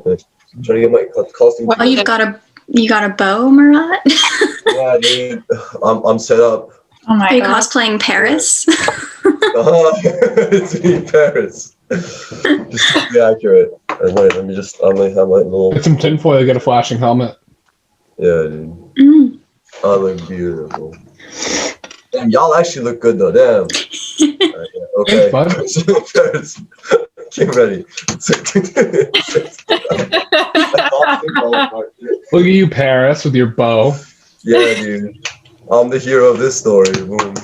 I'm trying to get my costume. Oh, you got a bow, Murat? Yeah, dude. I'm set up. Oh my Are you god. cosplaying Paris? It's me, Paris. Just to be accurate. And wait, let me just. I might have my little. Get some tinfoil, get a flashing helmet. Yeah, dude. Mm. I look beautiful. Damn, y'all actually look good though. Damn. Right, yeah, okay. Paris, get ready. Look at you, Paris, with your bow. Yeah, dude. I'm the hero of this story. Boom.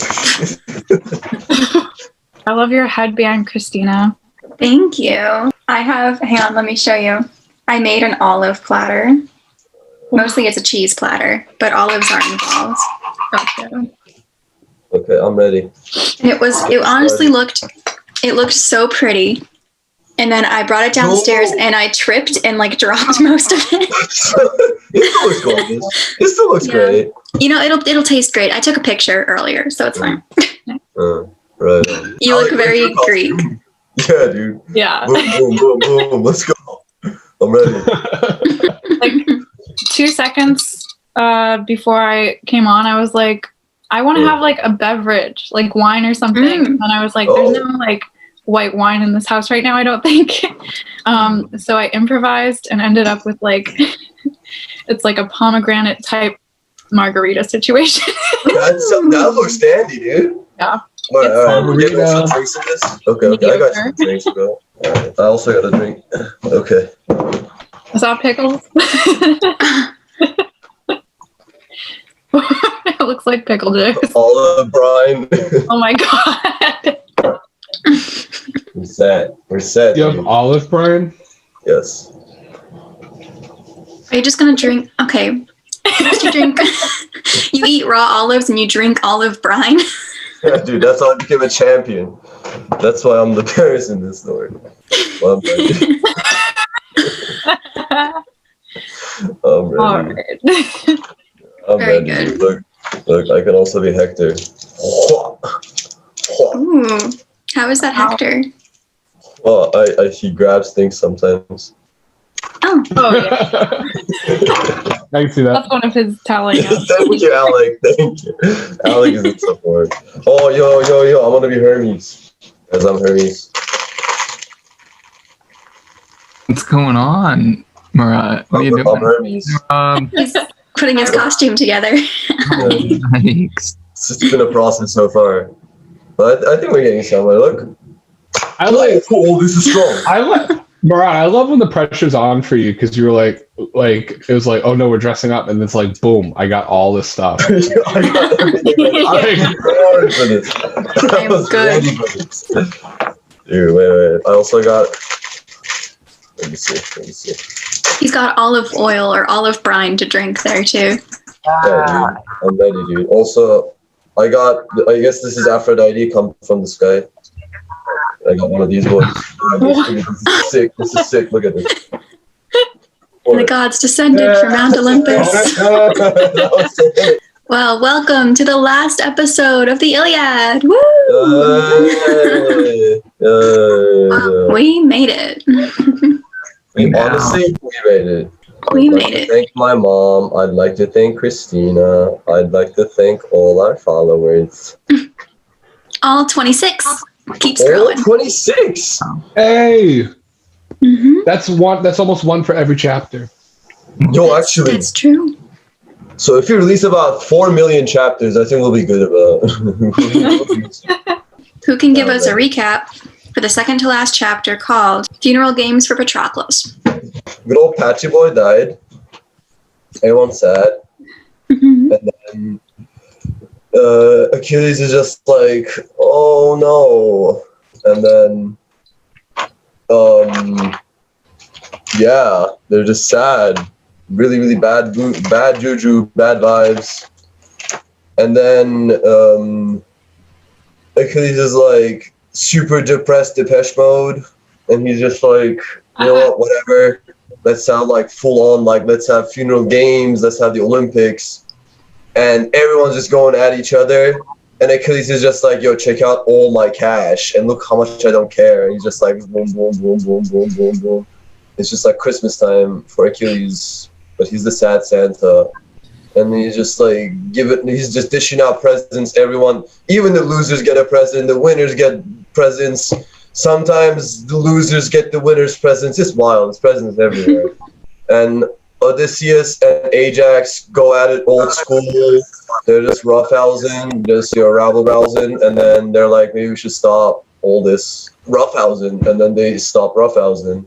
I love your headband, Christina. Thank you. Hang on, let me show you. I made an olive platter. Mostly it's a cheese platter, but olives are involved. Gotcha. Okay, I'm ready. And it honestly looked so pretty. And then I brought it downstairs and I tripped and like dropped most of it. It still looks gorgeous. It still looks great. You know, it'll taste great. I took a picture earlier, so it's fine. Right. You look very Greek. Yeah, dude. Yeah. Boom, boom, boom, boom. Let's go. I'm ready. Like 2 seconds before I came on, I was like, I want to have like a beverage, like wine or something. And I was like, there's no like white wine in this house right now, I don't think. So I improvised and ended up with like, it's like a pomegranate type margarita situation. That looks dandy, dude. Yeah. All right. We're getting some drinks in this? Okay, I got some drinks, bro. All right. I also got a drink. Okay. Is that pickles? It looks like pickle juice. Olive brine. Oh my god. We're set. You have olive brine? Yes. Are you just gonna drink? Okay. You eat raw olives and you drink olive brine. Yeah, dude, that's how I became a champion. That's why I'm the Paris in this story. Well, I'm ready. All right. I'm Very ready. good. Look, I can also be Hector. Ooh. How is that Hector? Well, he grabs things sometimes. Oh. Oh yeah. I can see that. That's one of his talents. Thank you, Alec. Thank you. Alec is in support. Oh, yo. I'm gonna be Hermes. As I'm Hermes. What's going on, Murat? What are you I'm doing? Hermes. He's putting his costume together. Yikes. It's been a process so far. But I think we're getting somewhere. Look. I like. Cool, this is strong. Murat, I love when the pressure's on for you because you were like it was like, oh no, we're dressing up, and it's like, boom, I got all this stuff. I got everything. I'm prepared for this. I was ready for this. Dude, wait. I also got. Let me see. He's got olive oil or olive brine to drink there too. Yeah, dude. I'm ready, dude. Also, I guess this is Aphrodite come from the sky. I got one of these boys. This is sick. Look at this. The gods descended from Mount Olympus. Well, welcome to the last episode of the Iliad. Woo! We made it. Honestly, we made it. We I'd made like it. to thank my mom. I'd like to thank Christina. I'd like to thank all our followers. All 26. Keep All scrolling. 26. Hey, Mm-hmm. that's one. That's almost one for every chapter. Yo, actually, That's true. so if you release about 4 million chapters, I think we'll be good about. Who can give us a recap for the second to last chapter called Funeral Games for Patroclus? Good old Patchy boy died. Everyone's sad. Mm-hmm. And then Achilles is just like, oh no. And then, yeah, they're just sad. Really, really bad juju, bad vibes. And then Achilles is like super depressed Depeche Mode. And he's just like, you know what, whatever. Let's have like full on, like let's have funeral games, let's have the Olympics. And everyone's just going at each other. And Achilles is just like, yo, check out all my cash and look how much I don't care. And he's just like, boom, boom, boom, boom, boom, boom, boom. it's just like Christmas time for Achilles, but he's the sad Santa. And he's just like he's just dishing out presents. Everyone, even the losers get a present, the winners get presents. Sometimes the losers get the winners' presents. It's wild. There's presents everywhere. And Odysseus and Ajax go at it old school. They're just roughhousing, just rabble-rousing, and then they're like, maybe we should stop all this roughhousing, and then they stop roughhousing.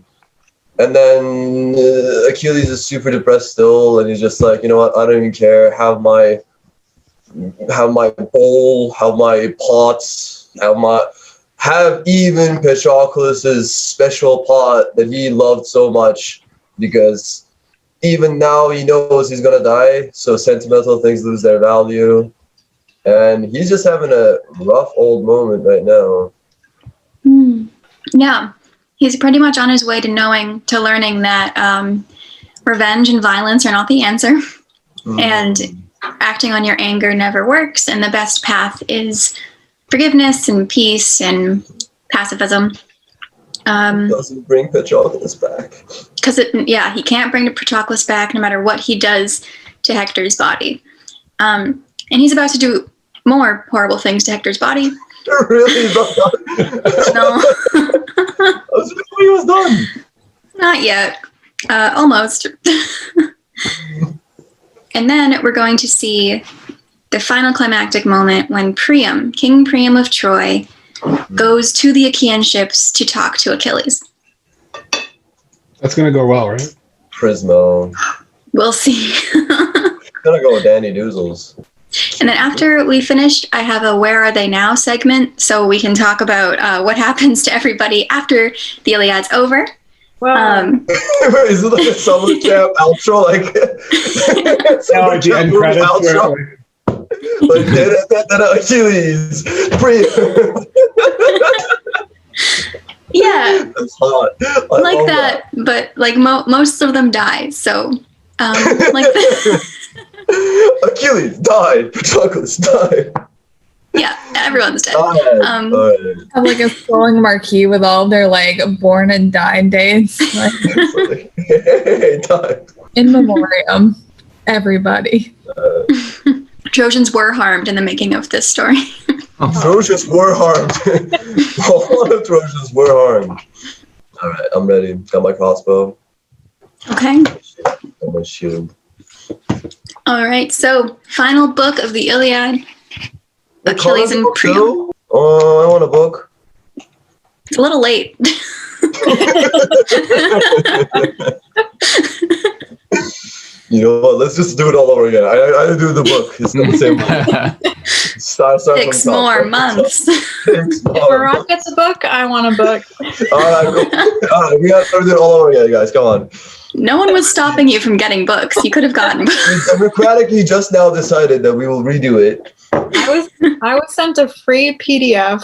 And then Achilles is super depressed still, and he's just like, you know what? I don't even care. Have my bowl, have my pots, have even Patroclus's special pot that he loved so much, because even now he knows he's gonna die, so sentimental things lose their value. And he's just having a rough old moment right now. Yeah. He's pretty much on his way to learning that revenge and violence are not the answer. And acting on your anger never works. And the best path is forgiveness and peace and pacifism. Doesn't bring Patroclus back. Because, he can't bring Patroclus back no matter what he does to Hector's body. And he's about to do more horrible things to Hector's body. Really? No. I was before he was done. Not yet. Almost. And then we're going to see the final climactic moment when Priam, King Priam of Troy, goes to the Achaean ships to talk to Achilles. That's gonna go well, right? Prismo. We'll see. Gonna go with Danny Doozles. And then after we finish, I have a Where Are They Now segment, so we can talk about what happens to everybody after the Iliad's over. Well, Is it like a summer camp outro? Like, Like the end credits. outro? Like, Achilles, Priam. Yeah, That's hot. I like love that, but like most of them die, so like Achilles died. Patroclus died. yeah, everyone's dead. Died. Have like a scrolling marquee with all their like born and died dates, like, Hey, died. in memoriam. Everybody. Trojans were harmed in the making of this story. Trojans were harmed. A lot of Trojans were harmed. All right, I'm ready. Got my crossbow. Okay. Got my shield. All right. So, final book of the Iliad. Achilles and Book Priam. too? Oh, I want a book. It's a little late. You know what? Let's just do it all over again. I do the book. It's not the same book. Start 6 from more top. months. 6 more. if Barack gets a book, I want a book. All right, go. All right, we got to do it all over again, guys. Come on. No one was stopping you from getting books. You could have gotten books. We democratically just now decided that we will redo it. I was sent a free PDF.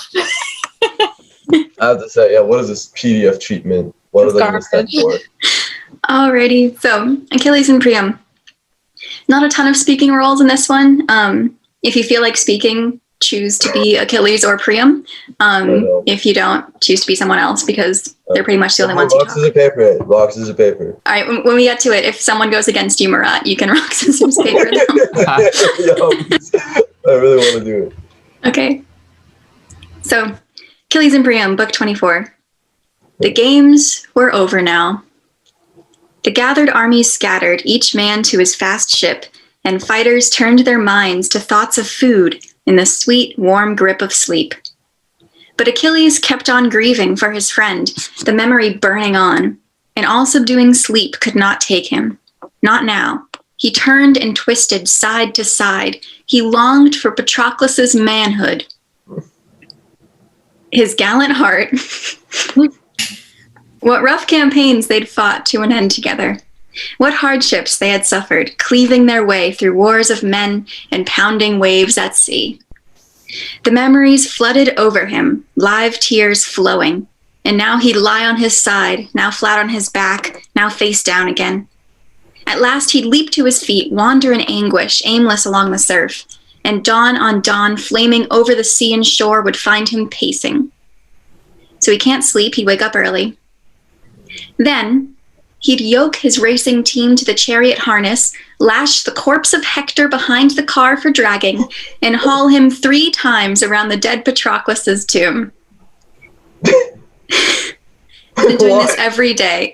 I have to say, yeah, what is this PDF treatment? What are they going to stand for? Alrighty, so Achilles and Priam. Not a ton of speaking roles in this one. If you feel like speaking, choose to be Achilles or Priam. If you don't, choose to be someone else because they're pretty much the only ones who talk. Boxes of paper. Boxes of paper. All right, when we get to it, if someone goes against you, Murat, you can rock, scissors, paper them. Yo, I really want to do it. Okay. So, Achilles and Priam, book 24. The games were over now. The gathered armies scattered, each man to his fast ship, and fighters turned their minds to thoughts of food in the sweet, warm grip of sleep. But Achilles kept on grieving for his friend, the memory burning on, and all subduing sleep could not take him. Not now. He turned and twisted side to side. He longed for Patroclus's manhood. His gallant heart. What rough campaigns they'd fought to an end together. What hardships they had suffered, cleaving their way through wars of men and pounding waves at sea. The memories flooded over him, live tears flowing, and now he'd lie on his side, now flat on his back, now face down again. At last he'd leap to his feet, wander in anguish, aimless along the surf, and dawn on dawn, flaming over the sea and shore, would find him pacing. So he can't sleep, he'd wake up early. Then, He'd yoke his racing team to the chariot harness, lash the corpse of Hector behind the car for dragging, and haul him 3 times around the dead Patroclus's tomb. He's been doing this every day.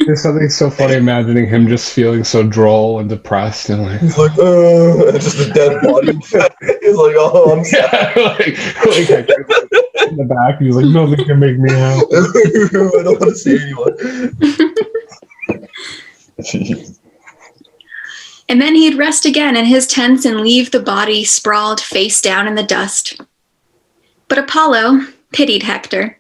There's something so funny imagining him just feeling so droll and depressed and like He's like, just a dead body. He's like, oh, I'm sad. yeah, like in the back, he's like, nothing can make me happy. I don't want to see anyone. Jeez. And then he'd rest again in his tents and leave the body sprawled face down in the dust. But Apollo pitied Hector,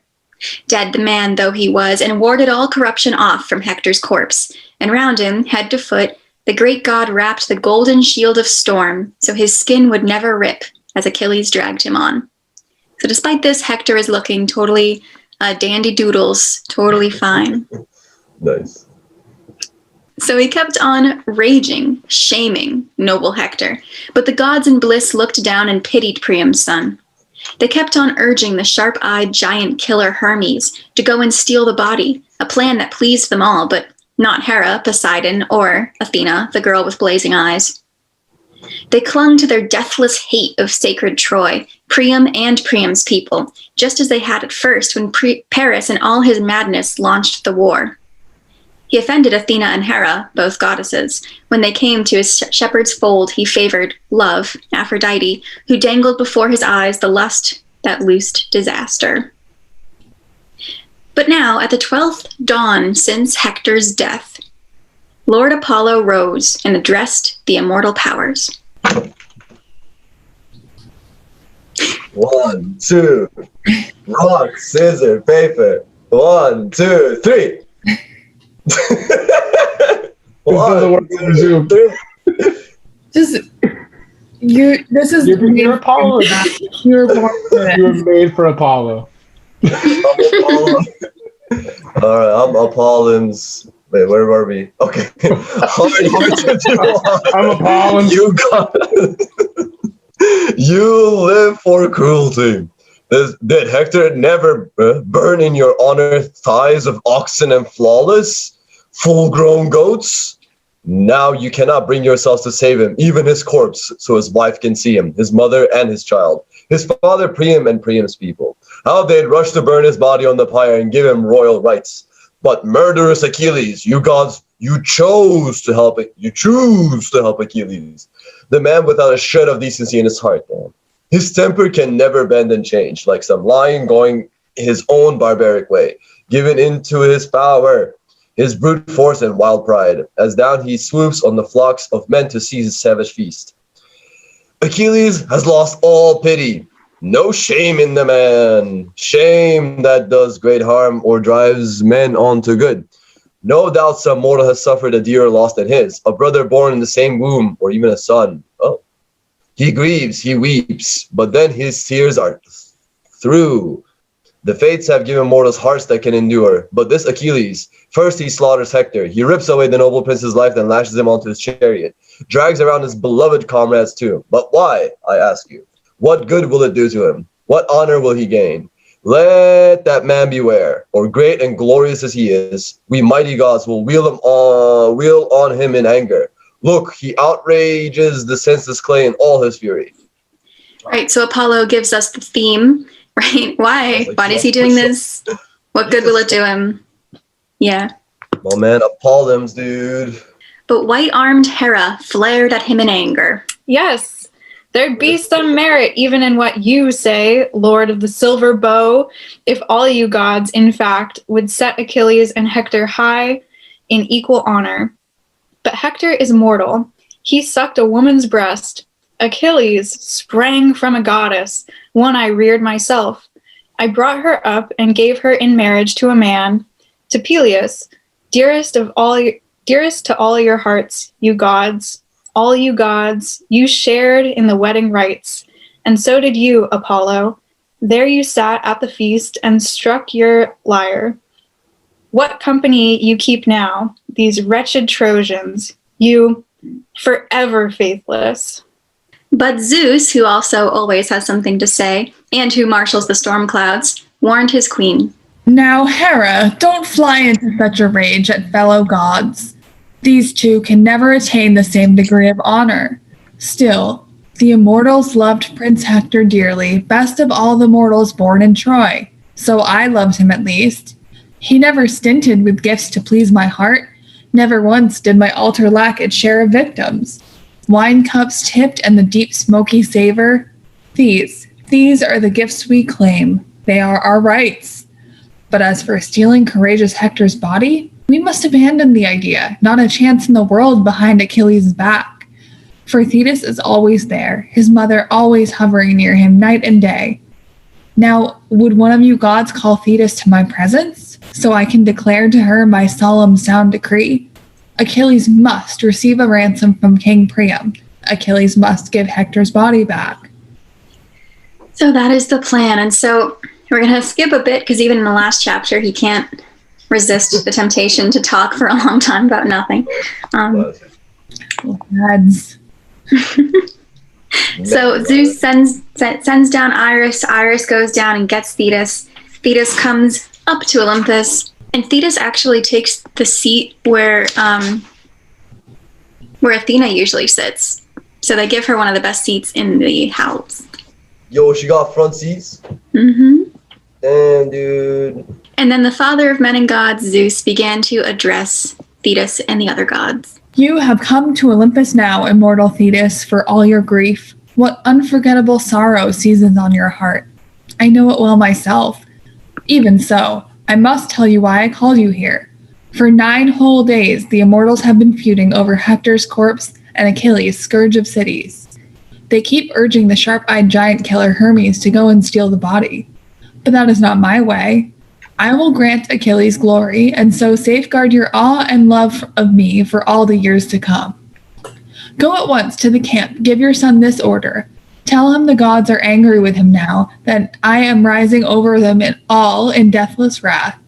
dead the man though he was, and warded all corruption off from Hector's corpse. And round him, head to foot, the great god wrapped the golden shield of storm, so his skin would never rip as Achilles dragged him on. So despite this, Hector is looking totally dandy doodles, totally fine. Nice. So he kept on raging, shaming noble Hector, but the gods in bliss looked down and pitied Priam's son. They kept on urging the sharp-eyed giant killer Hermes to go and steal the body, a plan that pleased them all, but not Hera, Poseidon, or Athena, the girl with blazing eyes. They clung to their deathless hate of sacred Troy, Priam and Priam's people, just as they had at first when Paris in all his madness launched the war. He offended Athena and Hera, both goddesses. When they came to his shepherd's fold, he favored Love, Aphrodite, who dangled before his eyes the lust that loosed disaster. But now, at the 12th dawn since Hector's death, Lord Apollo rose and addressed the immortal powers. 1, 2, rock, scissors, paper. 1, 2, 3. 1, 2, 3. Just you. This is You're Apollo. You're born for You were this. made for Apollo. I'm Apollo. Alright, I'm Apollo's. Wait, where were we? Okay. Hard to do. I'm Apollo. You live for cruelty. Did Hector never burn in your honor thighs of oxen and flawless, full-grown goats? Now you cannot bring yourselves to save him, even his corpse, so his wife can see him, his mother and his child, his father Priam and Priam's people. How they'd rush to burn his body on the pyre and give him royal rights. But murderous Achilles, you gods, you choose to help Achilles, the man without a shred of decency in his heart, man. His temper can never bend and change, like some lion going his own barbaric way, given into his power, his brute force and wild pride, as down he swoops on the flocks of men to seize his savage feast. Achilles has lost all pity. No shame in the man, shame that does great harm or drives men on to good. No doubt some mortal has suffered a dearer loss than his, a brother born in the same womb, or even a son. Oh. He grieves, he weeps, but then his tears are through. The fates have given mortals hearts that can endure, but this Achilles, first he slaughters Hector, he rips away the noble prince's life, then lashes him onto his chariot, drags around his beloved comrades too. But why, I ask you? What good will it do to him? What honor will he gain? Let that man beware, or great and glorious as he is, we mighty gods will wheel on him in anger. Look, he outrages the senseless clay in all his fury. Right, so Apollo gives us the theme, right? Why? Why is he doing this? What good will it do him? Yeah. Oh man, Apollo's, dude. But white-armed Hera flared at him in anger. Yes, there'd be some merit even in what you say, Lord of the Silver Bow, if all you gods, in fact, would set Achilles and Hector high in equal honor. But Hector is mortal. He sucked a woman's breast. Achilles sprang from a goddess, one I reared myself. I brought her up and gave her in marriage to a man, to Peleus, dearest to all your hearts, you gods. All you gods, you shared in the wedding rites, and so did you, Apollo. There you sat at the feast and struck your lyre. What company you keep now, these wretched Trojans, you forever faithless. But Zeus, who also always has something to say, and who marshals the storm clouds, warned his queen. Now, Hera, don't fly into such a rage at fellow gods. These two can never attain the same degree of honor. Still, the immortals loved Prince Hector dearly, best of all the mortals born in Troy. So I loved him at least. He never stinted with gifts to please my heart. Never once did my altar lack its share of victims. Wine cups tipped and the deep smoky savor. These are the gifts we claim. They are our rights. But as for stealing courageous Hector's body, we must abandon the idea. Not a chance in the world behind Achilles' back. For Thetis is always there, his mother always hovering near him night and day. Now, would one of you gods call Thetis to my presence, so I can declare to her my solemn sound decree? Achilles must receive a ransom from King Priam. Achilles must give Hector's body back. So that is the plan. And so we're going to skip a bit because even in the last chapter, he can't resist the temptation to talk for a long time about nothing. Lads. So Zeus sends down Iris. Iris goes down and gets Thetis. Thetis comes up to Olympus, and Thetis actually takes the seat where Athena usually sits. So they give her one of the best seats in the house. Yo, she got front seats? Mm-hmm. Damn, dude. And then the father of men and gods, Zeus, began to address Thetis and the other gods. You have come to Olympus now, immortal Thetis, for all your grief. What unforgettable sorrow seizes on your heart. I know it well myself. Even so, I must tell you why I called you here. For 9 whole days, the immortals have been feuding over Hector's corpse and Achilles, scourge of cities. They keep urging the sharp-eyed giant killer Hermes to go and steal the body. But that is not my way. I will grant Achilles glory, and so safeguard your awe and love of me for all the years to come. Go at once to the camp, give your son this order. Tell him the gods are angry with him now, that I am rising over them in deathless wrath,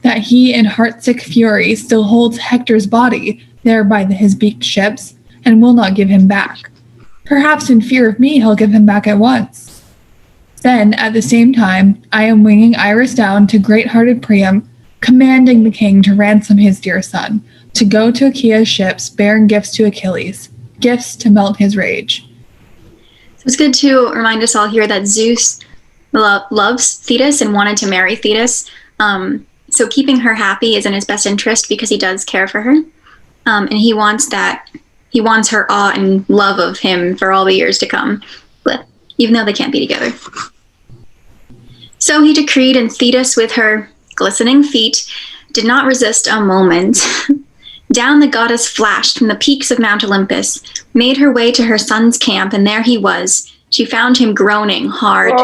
that he in heartsick fury still holds Hector's body there by his beaked ships, and will not give him back. Perhaps in fear of me he'll give him back at once. Then, at the same time, I am winging Iris down to great-hearted Priam, commanding the king to ransom his dear son, to go to Achaea's ships bearing gifts to Achilles, gifts to melt his rage. So it's good to remind us all here that Zeus loves Thetis and wanted to marry Thetis. So keeping her happy is in his best interest because he does care for her. And he wants her awe and love of him for all the years to come, but even though they can't be together. So he decreed, and Thetis, with her glistening feet, did not resist a moment. Down the goddess flashed from the peaks of Mount Olympus, made her way to her son's camp, and there he was. She found him groaning hard,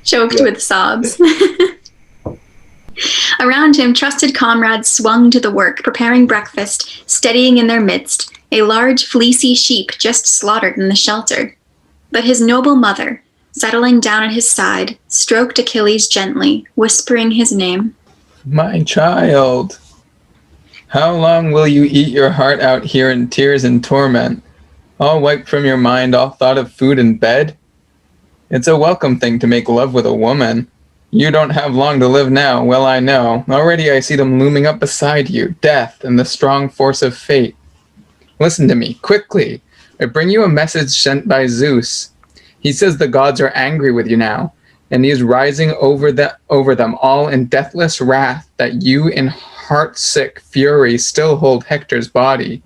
choked with sobs. Around him, trusted comrades swung to the work, preparing breakfast, steadying in their midst a large fleecy sheep just slaughtered in the shelter. But his noble mother, settling down at his side, stroked Achilles gently, whispering his name. My child, how long will you eat your heart out here in tears and torment, all wiped from your mind all thought of food and bed? It's a welcome thing to make love with a woman. You don't have long to live now, well I know. Already I see them looming up beside you, death and the strong force of fate. Listen to me, quickly. I bring you a message sent by Zeus. He says the gods are angry with you now, and he is rising over them all in deathless wrath that you in heart-sick fury still hold Hector's body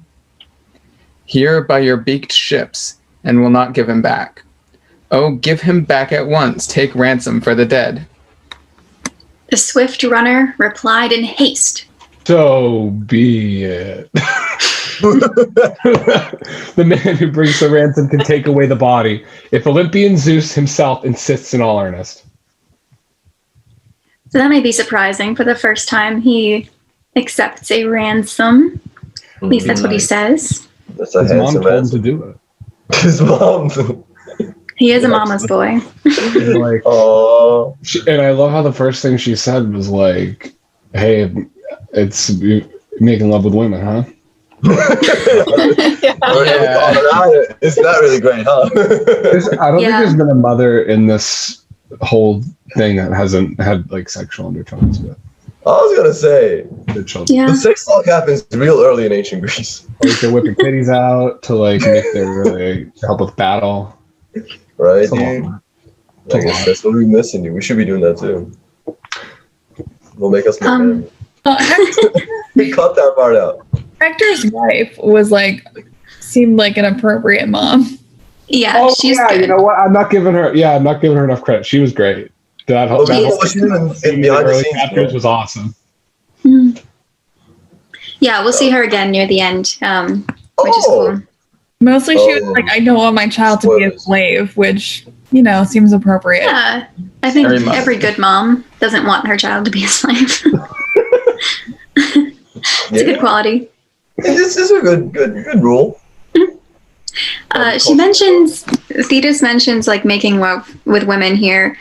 here by your beaked ships, and will not give him back. Oh, give him back at once, take ransom for the dead. The swift runner replied in haste. So be it. The man who brings the ransom can take away the body, if Olympian Zeus himself insists in all earnest. So that may be surprising. For the first time, he accepts a ransom. At least that's what he says. That's a His mom handsome told him ransom. to do it. His mom. He is a mama's boy. And, like, Oh. and I love how the first thing she said was like, "Hey, it's you're making love with women, huh?" It's not really great, huh? I don't think there's been a mother in this whole thing that hasn't had like sexual undertones with I was gonna say the children. Yeah. the sex talk happens real early in ancient Greece, Like they're whipping kitties out to like make their to help with battle. right, It's a dude? lot. I guess that's what we're missing, dude. We should be doing that too. Will make us more men. We cut that part out. Hector's wife was like, seemed like an appropriate mom. Yeah, she's good. You know what? I'm not giving her enough credit. She was great. That whole, Well, that we know whole what she did in scene behind the early scenes, chapters bro. was awesome. Mm. Yeah, we'll see her again near the end, which is cool. Mostly she was like, I don't want my child to be a Spoilers. slave, which, you know, seems appropriate. Yeah, I think Very much. every good mom doesn't want her child to be a slave. It's a good quality. This is a good rule. Thetis mentions like making love with women here,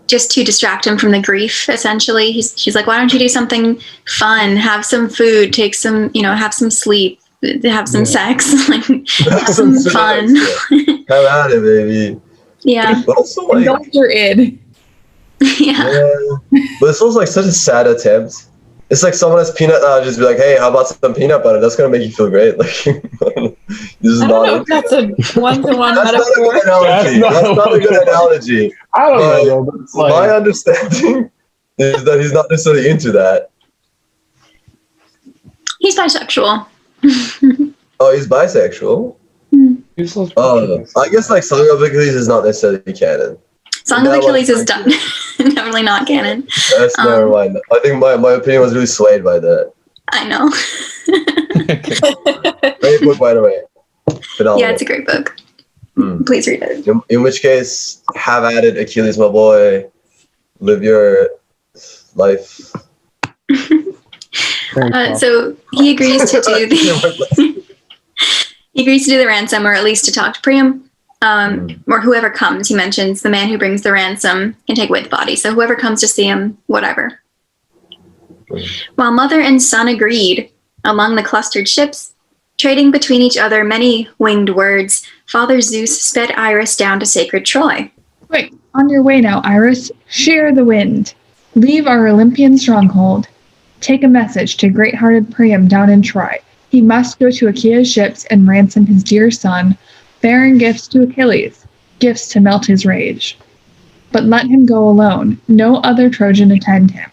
just to distract him from the grief. Essentially, she's like, why don't you do something fun? Have some food, take some, have some sleep, have some sex, like have some fun. Have at it, baby. Yeah, But also like, Indulge your id. yeah, but it's also like such a sad attempt. It's like someone has peanut, just be like, hey, how about some peanut butter? That's gonna make you feel great. Like, this is I not. don't know if that's a one-to-one That's not a metaphor. good analogy. That's not a good analogy. I don't know, but it's My like understanding is that he's not necessarily into that. he's bisexual. Oh, he's bisexual. he's so- Oh, I guess like Song of Achilles is not necessarily canon. Song of Achilles is done. Definitely not canon. That's never mind. I think my opinion was really swayed by that. I know. Great book, by the way. Phenomenal. Yeah, it's a great book. Please read it. In which case, have at it, Achilles, my boy. Live your life. So he agrees to do the ransom, or at least to talk to Priam, or whoever comes. He mentions the man who brings the ransom can take away the body. So whoever comes to see him, whatever. While mother and son agreed, among the clustered ships, trading between each other many winged words, Father Zeus sped Iris down to sacred Troy. Quick, on your way now, Iris. Shear the wind. Leave our Olympian stronghold. Take a message to great-hearted Priam down in Troy. He must go to Achaea's ships and ransom his dear son, bearing gifts to Achilles, gifts to melt his rage. But let him go alone, no other Trojan attend him.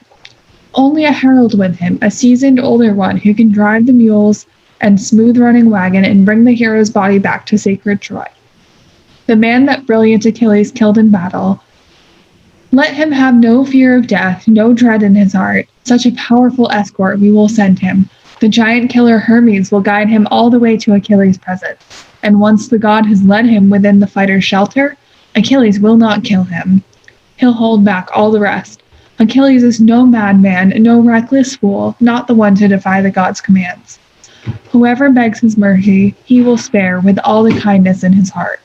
Only a herald with him, a seasoned older one who can drive the mules and smooth-running wagon and bring the hero's body back to sacred Troy. The man that brilliant Achilles killed in battle. Let him have no fear of death, no dread in his heart. Such a powerful escort we will send him. The giant killer Hermes will guide him all the way to Achilles' presence. And once the god has led him within the fighter's shelter, Achilles will not kill him. He'll hold back all the rest. Achilles is no madman, no reckless fool, not the one to defy the god's commands. Whoever begs his mercy, he will spare with all the kindness in his heart.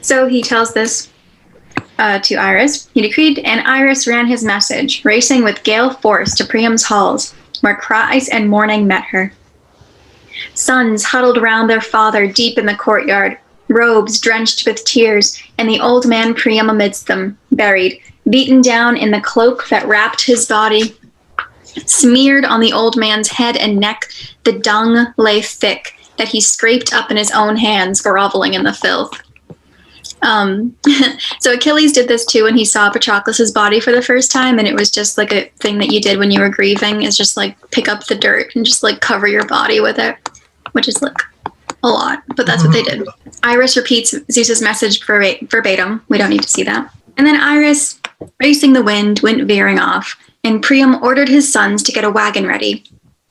So he tells this to Iris. He decreed, and Iris ran his message, racing with gale force to Priam's halls, where cries and mourning met her. Sons huddled round their father deep in the courtyard, robes drenched with tears, and the old man Priam amidst them, buried, beaten down in the cloak that wrapped his body. Smeared on the old man's head and neck, the dung lay thick that he scraped up in his own hands, groveling in the filth. So Achilles did this too when he saw Patroclus's body for the first time, and it was just like a thing that you did when you were grieving, is just like pick up the dirt and just like cover your body with it, which is like a lot, but that's what they did. Iris repeats Zeus's message verbatim. We don't need to see that. And then Iris, racing the wind, went veering off, and Priam ordered his sons to get a wagon ready,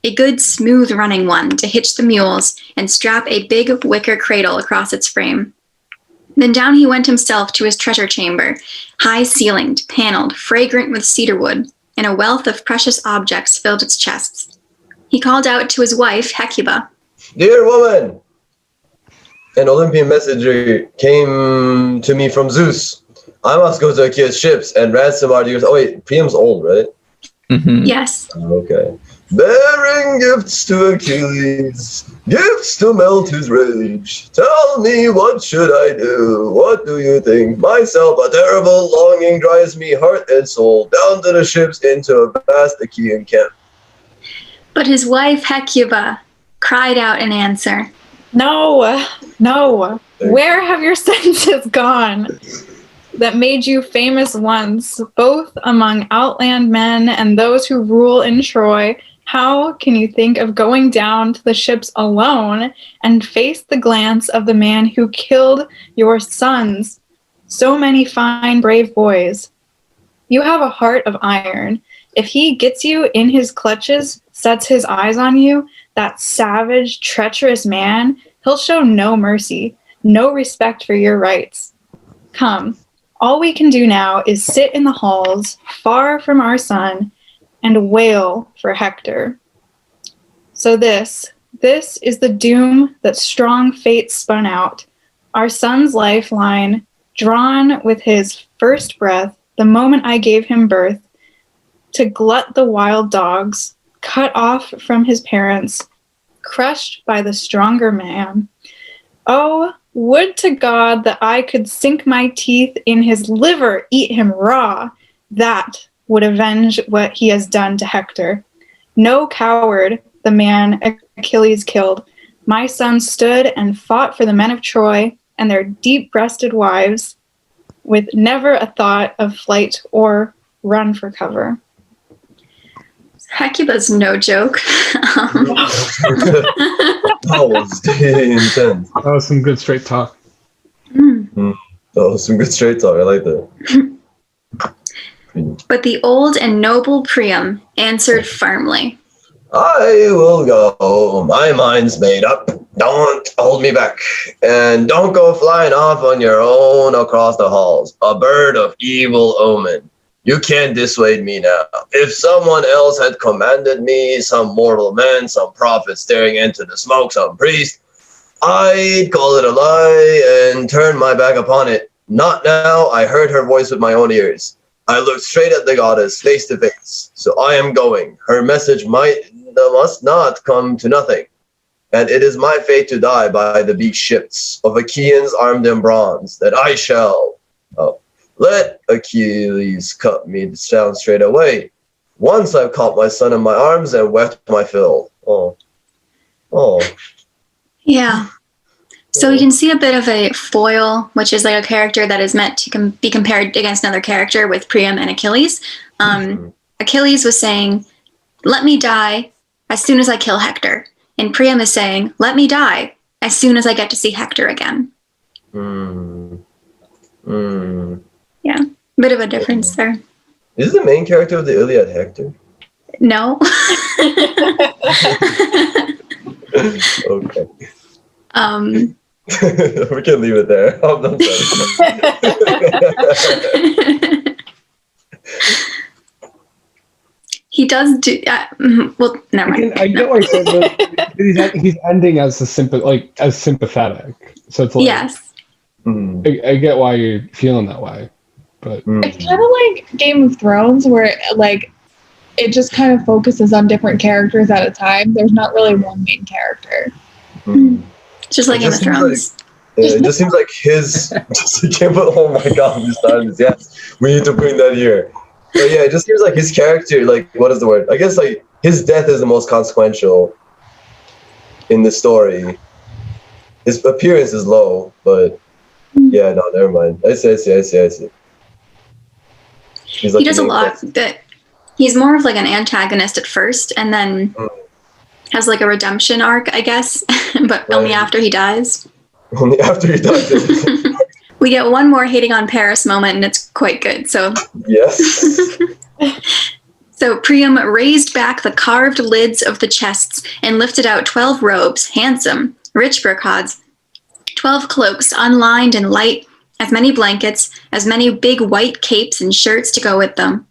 a good smooth running one to hitch the mules and strap a big wicker cradle across its frame. Then down he went himself to his treasure chamber, high-ceilinged, paneled, fragrant with cedarwood, and a wealth of precious objects filled its chests. He called out to his wife, Hecuba. Dear woman, an Olympian messenger came to me from Zeus. I must go to Achaea's ships and ransom our dear. Oh wait, Priam's old, right? Mhm. Yes. Okay. Bearing gifts to Achilles, gifts to melt his rage. Tell me, what should I do? What do you think? Myself, a terrible longing drives me heart and soul down to the ships into a vast Achaean camp. But his wife Hecuba cried out in answer. No, no. Where have your senses gone that made you famous once, both among outland men and those who rule in Troy? How can you think of going down to the ships alone and face the glance of the man who killed your sons, so many fine, brave boys? You have a heart of iron. If he gets you in his clutches, sets his eyes on you, that savage, treacherous man, he'll show no mercy, no respect for your rights. Come, all we can do now is sit in the halls, far from our son, and wail for Hector. So this is the doom that strong fate spun out, our son's lifeline, drawn with his first breath, the moment I gave him birth, to glut the wild dogs, cut off from his parents, crushed by the stronger man. Oh, would to God that I could sink my teeth in his liver, eat him raw. That would avenge what he has done to Hector. No coward, the man Achilles killed. My son stood and fought for the men of Troy and their deep-breasted wives, with never a thought of flight or run for cover. Hecuba's no joke. That was intense. That was some good straight talk. That was some good straight talk. I like that. But the old and noble Priam answered firmly. I will go. My mind's made up. Don't hold me back. And don't go flying off on your own across the halls. A bird of evil omen. You can't dissuade me now. If someone else had commanded me, some mortal man, some prophet staring into the smoke, some priest, I'd call it a lie and turn my back upon it. Not now. I heard her voice with my own ears. I looked straight at the goddess, face to face. So I am going. Her message must not come to nothing. And it is my fate to die by the beaked ships of Achaeans armed in bronze, that I shall. Let Achilles cut me down straight away. Once I've caught my son in my arms and wept my fill. Oh. Yeah. So you can see a bit of a foil, which is like a character that is meant to be compared against another character with Priam and Achilles. Achilles was saying, let me die as soon as I kill Hector. And Priam is saying, let me die as soon as I get to see Hector again. Yeah, bit of a difference there. Is the main character of the Iliad Hector? No. Okay. We can leave it there. I'm sorry. He does do. Well, never mind. I get what you're saying, but he's ending as sympathetic. So it's like, Yes. I get why you're feeling that way, but It's kind of like Game of Thrones, where it just kind of focuses on different characters at a time. There's not really one main character. Just like Game of Thrones. It just seems like his. Oh my god, we started this. Yes, we need to bring that here. But yeah, it just seems like his character, like, what is the word? I guess, like, his death is the most consequential in the story. His appearance is low, but yeah, no, never mind. I see. He's like He does a lot, but he's more of like an antagonist at first, and then has like a redemption arc, I guess, but only after he dies. Only after he dies. We get one more hating on Paris moment, and it's quite good. So Yes. So Priam raised back the carved lids of the chests and lifted out 12 robes, handsome, rich brocades, 12 cloaks, unlined and light, as many blankets, as many big white capes and shirts to go with them.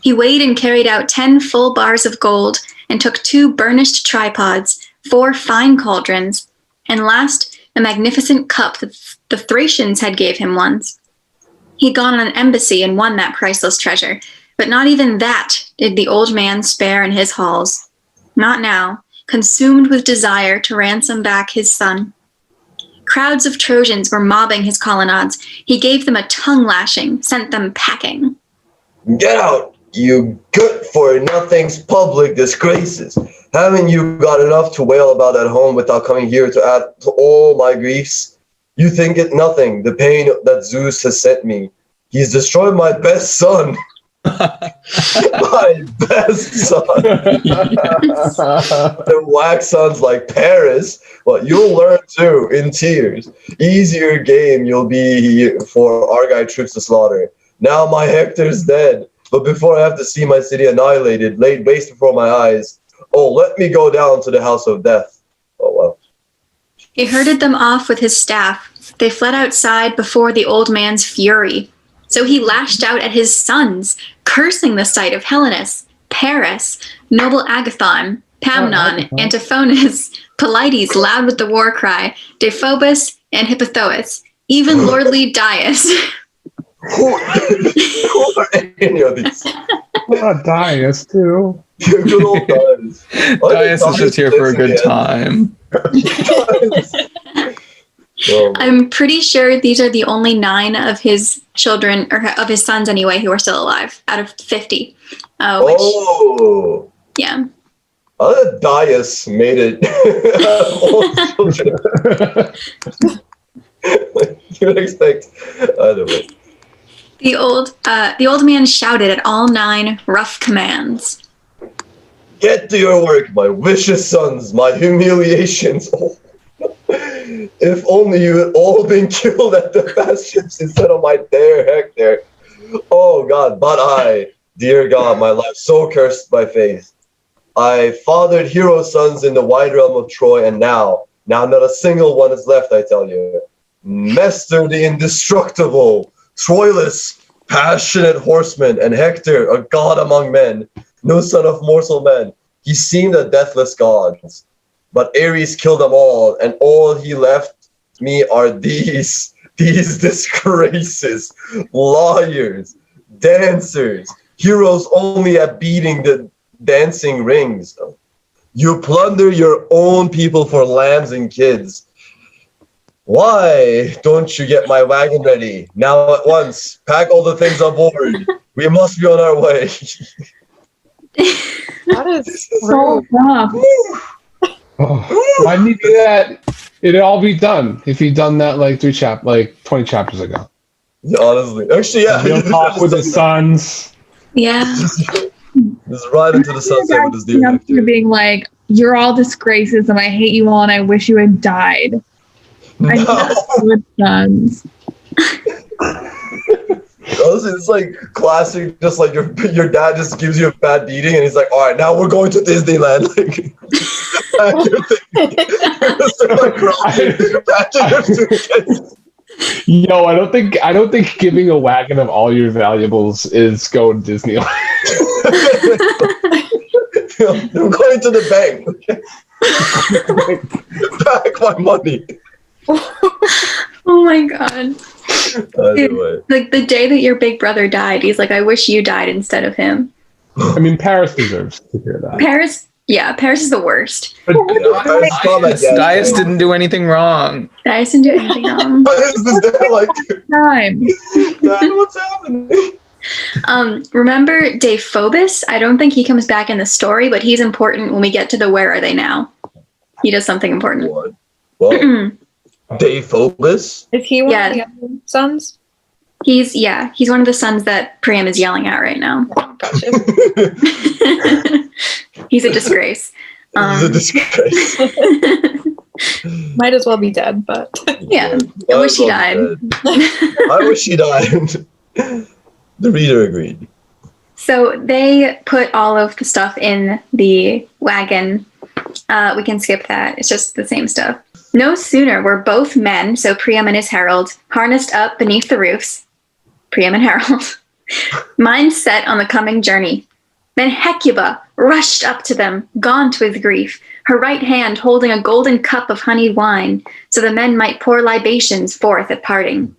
He weighed and carried out 10 full bars of gold and took 2 burnished tripods, 4 fine cauldrons, and last, a magnificent cup that the Thracians had gave him once. He'd gone on an embassy and won that priceless treasure, but not even that did the old man spare in his halls. Not now, consumed with desire to ransom back his son. Crowds of Trojans were mobbing his colonnades. He gave them a tongue lashing, sent them packing. Get out, you good-for-nothings public disgraces. Haven't you got enough to wail about at home without coming here to add to all my griefs? You think it nothing, the pain that Zeus has sent me. He's destroyed my best son. My best son. The whack sons like Paris. Well, you'll learn too, in tears. Easier game you'll be for Argive troops to slaughter. Now my Hector's dead, but before I have to see my city annihilated, laid waste before my eyes, oh, let me go down to the house of death. Oh, well. He herded them off with his staff. They fled outside before the old man's fury. So he lashed out at his sons, cursing the sight of Helenus, Paris, noble Agathon, Pamnon, Antiphonus, Polites loud with the war cry, Dephobus, and Hippothous, even lordly Dias. Who are any of these? Dias, too. Good old Dias. Dias is just here for a good time. I'm pretty sure these are the only 9 of his children, or of his sons anyway, who are still alive out of 50. Yeah. Other Dias made it. All children. You would expect either way. The old man shouted at all 9 rough commands. Get to your work, my vicious sons, my humiliations. Oh. If only you had all been killed at the bastions instead of my dear Hector. Oh God, but I, dear God, my life so cursed by faith. I fathered hero sons in the wide realm of Troy, and now not a single one is left, I tell you. Nestor the indestructible, Troilus, passionate horseman, and Hector, a god among men, no son of mortal men. He seemed a deathless god. But Ares killed them all, and all he left me are these disgraces, lawyers, dancers, heroes only at beating the dancing rings. You plunder your own people for lambs and kids. Why don't you get my wagon ready? Now at once, pack all the things on board. We must be on our way. That is So rough. Oh, why didn't you do that? It'd all be done if you'd done that like 20 chapters ago. Yeah, honestly, actually, yeah. He'll talk with his sons. Yeah. Just right into the sunset with his dear Hector. You're being like, you're all disgraces and I hate you all and I wish you had died. I know with sons. Honestly, it's like classic, just like your dad just gives you a bad beating and he's like, all right, now we're going to Disneyland. Like, Yo, I don't think giving a wagon of all your valuables is going to Disneyland. I'm going to the bank. Back my money. Oh my God. Anyway. Like the day that your big brother died, he's like, I wish you died instead of him. I mean, Paris deserves to hear that. Paris is the worst. But, Dias didn't do anything wrong. Dias didn't do anything wrong. Like, Time. Dad, what's happening? Remember Dephobus? I don't think he comes back in the story, but he's important when we get to the Where Are They Now? He does something important. What? Well, Dephobus? Is he one Yeah. of the other sons? He's one of the sons that Priam is yelling at right now. Gotcha. He's a disgrace. He's a disgrace. Might as well be dead, but Yeah. I wish he died. I wish he died. The reader agreed. So they put all of the stuff in the wagon. We can skip that. It's just the same stuff. No sooner were both men, so Priam and his herald, harnessed up beneath the roofs, Priam and Herald, minds set on the coming journey. Then Hecuba rushed up to them, gaunt with grief, her right hand holding a golden cup of honeyed wine, so the men might pour libations forth at parting.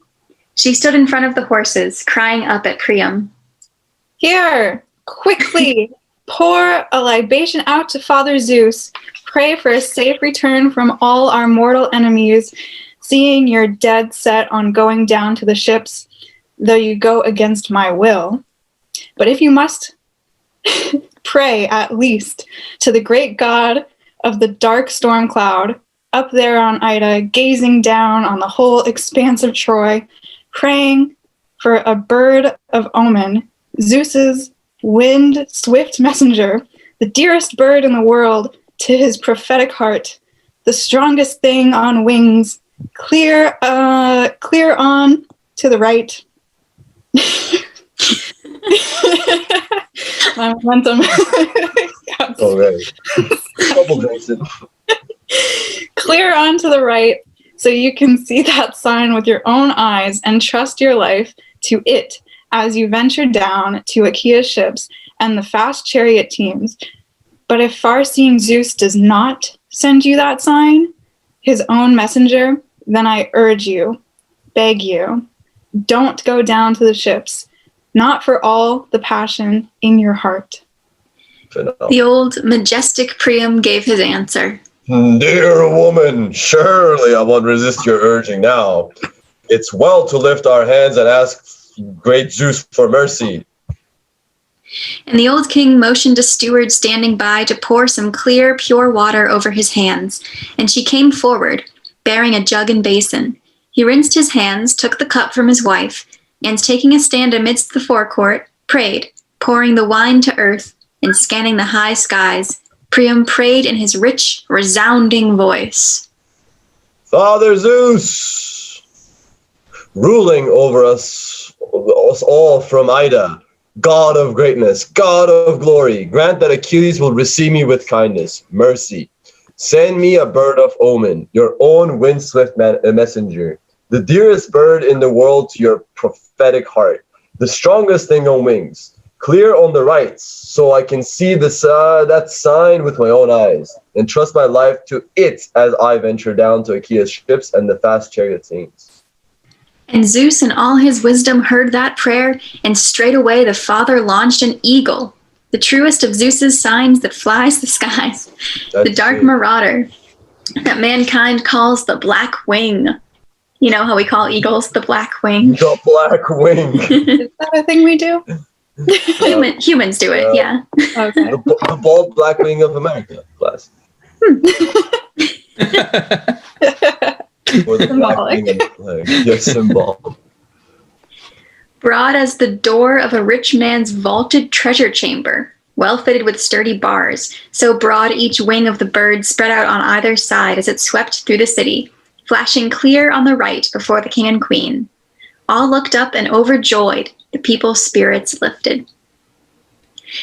She stood in front of the horses, crying up at Priam. here, quickly pour a libation out to Father Zeus. Pray for a safe return from all our mortal enemies, seeing you're dead set on going down to the ships, though you go against my will. But if you must, pray at least to the great god of the dark storm cloud, up there on Ida, gazing down on the whole expanse of Troy, praying for a bird of omen, Zeus's wind-swift messenger, the dearest bird in the world to his prophetic heart, the strongest thing on wings, clear on to the right. My momentum. All right. Double Jason. Clear on to the right, so you can see that sign with your own eyes and trust your life to it as you venture down to Achilles' ships and the fast chariot teams. But if far-seeing Zeus does not send you that sign, his own messenger, then I urge you, beg you, don't go down to the ships, not for all the passion in your heart. The old majestic Priam gave his answer. Dear woman, surely I won't resist your urging now. It's well to lift our hands and ask great Zeus for mercy. And the old king motioned a steward standing by to pour some clear, pure water over his hands, and she came forward, bearing a jug and basin. He rinsed his hands, took the cup from his wife, and taking a stand amidst the forecourt, prayed, pouring the wine to earth and scanning the high skies. Priam prayed in his rich, resounding voice. Father Zeus, ruling over us all from Ida, God of greatness, God of glory, grant that Achilles will receive me with kindness, mercy. Send me a bird of omen, your own wind-swift messenger, the dearest bird in the world to your prophetic heart, the strongest thing on wings, clear on the right, so I can see that sign with my own eyes, and trust my life to it as I venture down to Achilles' ships and the fast chariot teams. And Zeus in all his wisdom heard that prayer, and straightway the father launched an eagle, the truest of Zeus's signs that flies the skies, the dark marauder that mankind calls the black wing. You know how we call eagles the black wing? The black wing. Is that a thing we do? Humans do it, yeah. Okay. The bald black wing of America, class. Or the black wing of the flag. Yes, symbol. Broad as the door of a rich man's vaulted treasure chamber, well fitted with sturdy bars, so broad each wing of the bird spread out on either side as it swept through the city, flashing clear on the right before the king and queen. All looked up and overjoyed, the people's spirits lifted.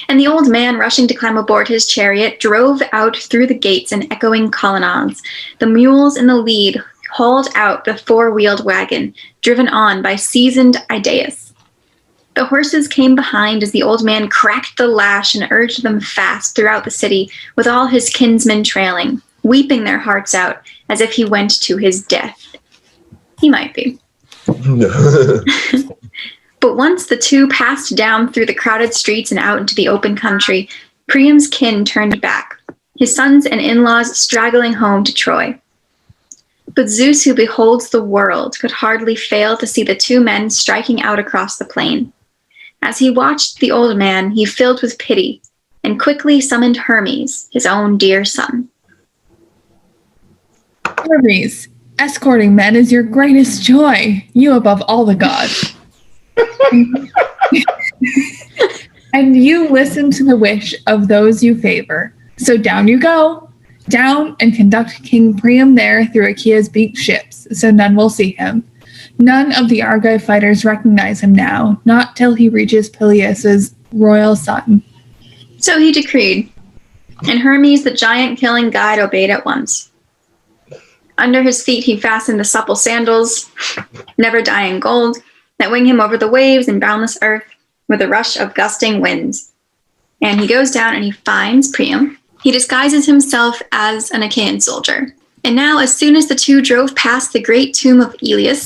And the old man, rushing to climb aboard his chariot, drove out through the gates and echoing colonnades. The mules in the lead hauled out the four-wheeled wagon, driven on by seasoned Idaeus. The horses came behind as the old man cracked the lash and urged them fast throughout the city, with all his kinsmen trailing, weeping their hearts out as if he went to his death. He might be. But once the two passed down through the crowded streets and out into the open country, Priam's kin turned back, his sons and in-laws straggling home to Troy. But Zeus, who beholds the world, could hardly fail to see the two men striking out across the plain. As he watched the old man, he filled with pity, and quickly summoned Hermes, his own dear son. Hermes, escorting men is your greatest joy, you above all the gods. And you listen to the wish of those you favor. So down you go, down and conduct King Priam there through Achilles' beaked ships, so none will see him. None of the Argive fighters recognize him now, not till he reaches Peleus' royal son. So he decreed, and Hermes, the giant-killing guide, obeyed at once. Under his feet he fastened the supple sandals, never-dying gold, that wing him over the waves and boundless earth with a rush of gusting winds. And he goes down and he finds Priam. He disguises himself as an Achaean soldier. And now, as soon as the two drove past the great tomb of Iliad,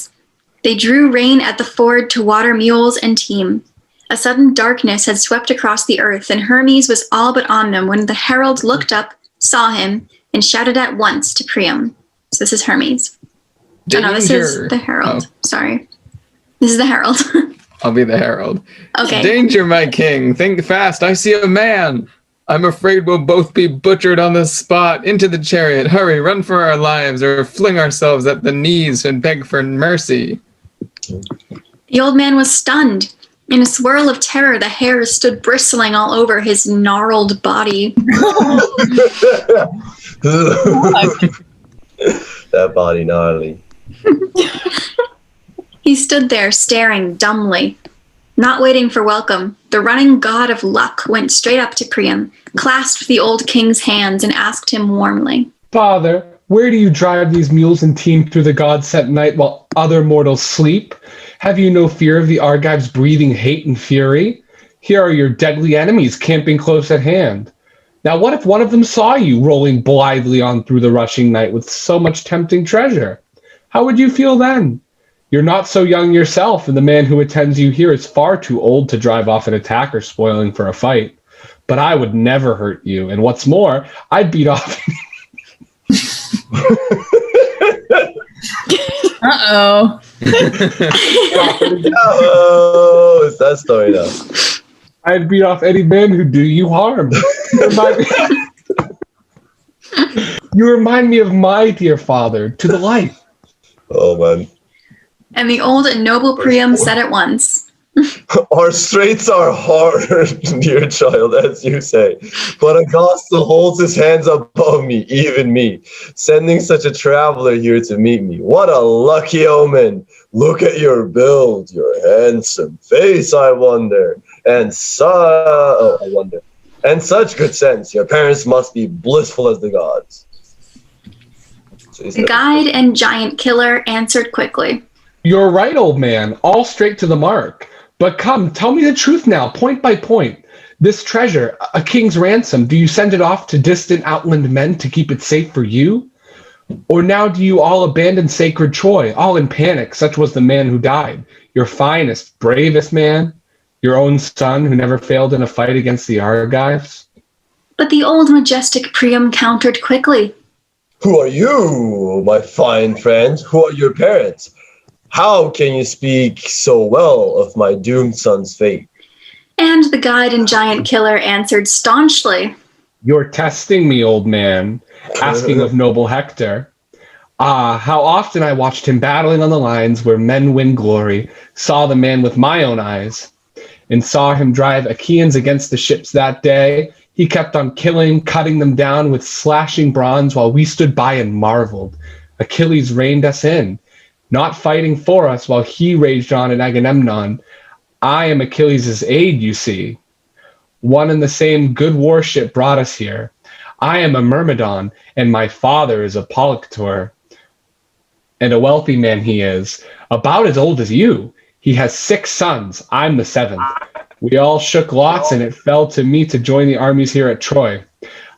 they drew rein at the ford to water mules and team. A sudden darkness had swept across the earth, and Hermes was all but on them when the herald looked up, saw him, and shouted at once to Priam. So this is Hermes. Danger. Oh no, this is the herald. Oh. Sorry. This is the herald. I'll be the herald. Okay. Danger, my king. Think fast. I see a man. I'm afraid we'll both be butchered on the spot. Into the chariot. Hurry, run for our lives, or fling ourselves at the knees and beg for mercy. The old man was stunned. In a swirl of terror, the hair stood bristling all over his gnarled body. That body gnarly. He stood there staring dumbly. Not waiting for welcome, the running god of luck went straight up to Priam, clasped the old king's hands, and asked him warmly, Father, where do you drive these mules and team through the god-sent night while other mortals sleep? Have you no fear of the Argives breathing hate and fury? Here are your deadly enemies camping close at hand. Now what if one of them saw you rolling blithely on through the rushing night with so much tempting treasure? How would you feel then? You're not so young yourself, and the man who attends you here is far too old to drive off an attacker spoiling for a fight. But I would never hurt you, and what's more, I'd beat off... Uh-oh. Oh, it's that story now. I'd beat off any man who do you harm. You remind me of my dear father to the life. Oh, man. and the old and noble Priam said at once, Our straits are hard, dear child, as you say, but a god still holds his hands above me, even me, sending such a traveler here to meet me. What a lucky omen! Look at your build, your handsome face, I wonder, and and such good sense. Your parents must be blissful as the gods. The guide and giant killer answered quickly. You're right, old man, all straight to the mark. But come, tell me the truth now, point by point. This treasure, a king's ransom, do you send it off to distant outland men to keep it safe for you? Or now do you all abandon sacred Troy, all in panic, such was the man who died, your finest, bravest man, your own son who never failed in a fight against the Argives? But the old majestic Priam countered quickly. Who are you, my fine friend? Who are your parents? How can you speak so well of my doomed son's fate? And the guide and giant killer answered staunchly. You're testing me, old man, asking of noble Hector. Ah, how often I watched him battling on the lines where men win glory, saw the man with my own eyes, and saw him drive Achaeans against the ships that day. He kept on killing, cutting them down with slashing bronze while we stood by and marveled. Achilles reined us in, not fighting for us while he raged on at Agamemnon. I am Achilles' aide, you see. One and the same good warship brought us here. I am a Myrmidon, and my father is a Polyctor. And a wealthy man he is, about as old as you. He has 6 sons. I'm the 7th. We all shook lots, and it fell to me to join the armies here at Troy.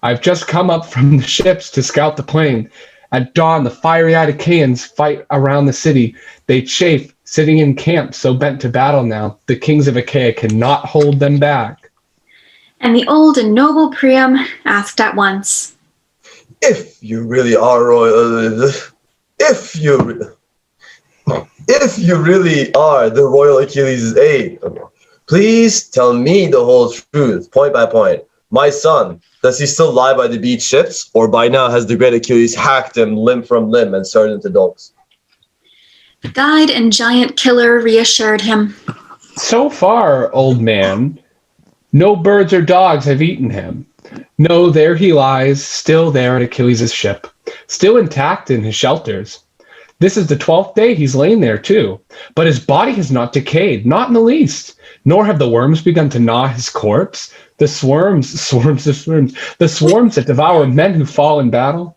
I've just come up from the ships to scout the plain. At dawn, the fiery-eyed Achaeans fight around the city. They chafe, sitting in camp, so bent to battle now. The kings of Achaia cannot hold them back. And the old and noble Priam asked at once, If you really are royal, if you really are the royal Achilles' aide, please tell me the whole truth, point by point. My son, does he still lie by the beach ships, or by now has the great Achilles hacked him limb from limb and turned into dogs? the guide and giant killer reassured him. So far, old man, no birds or dogs have eaten him. No, there he lies, still there at Achilles' ship, still intact in his shelters. This is the 12th day he's lain there, too. But his body has not decayed, not in the least. Nor have the worms begun to gnaw his corpse. The swarms that devour men who fall in battle.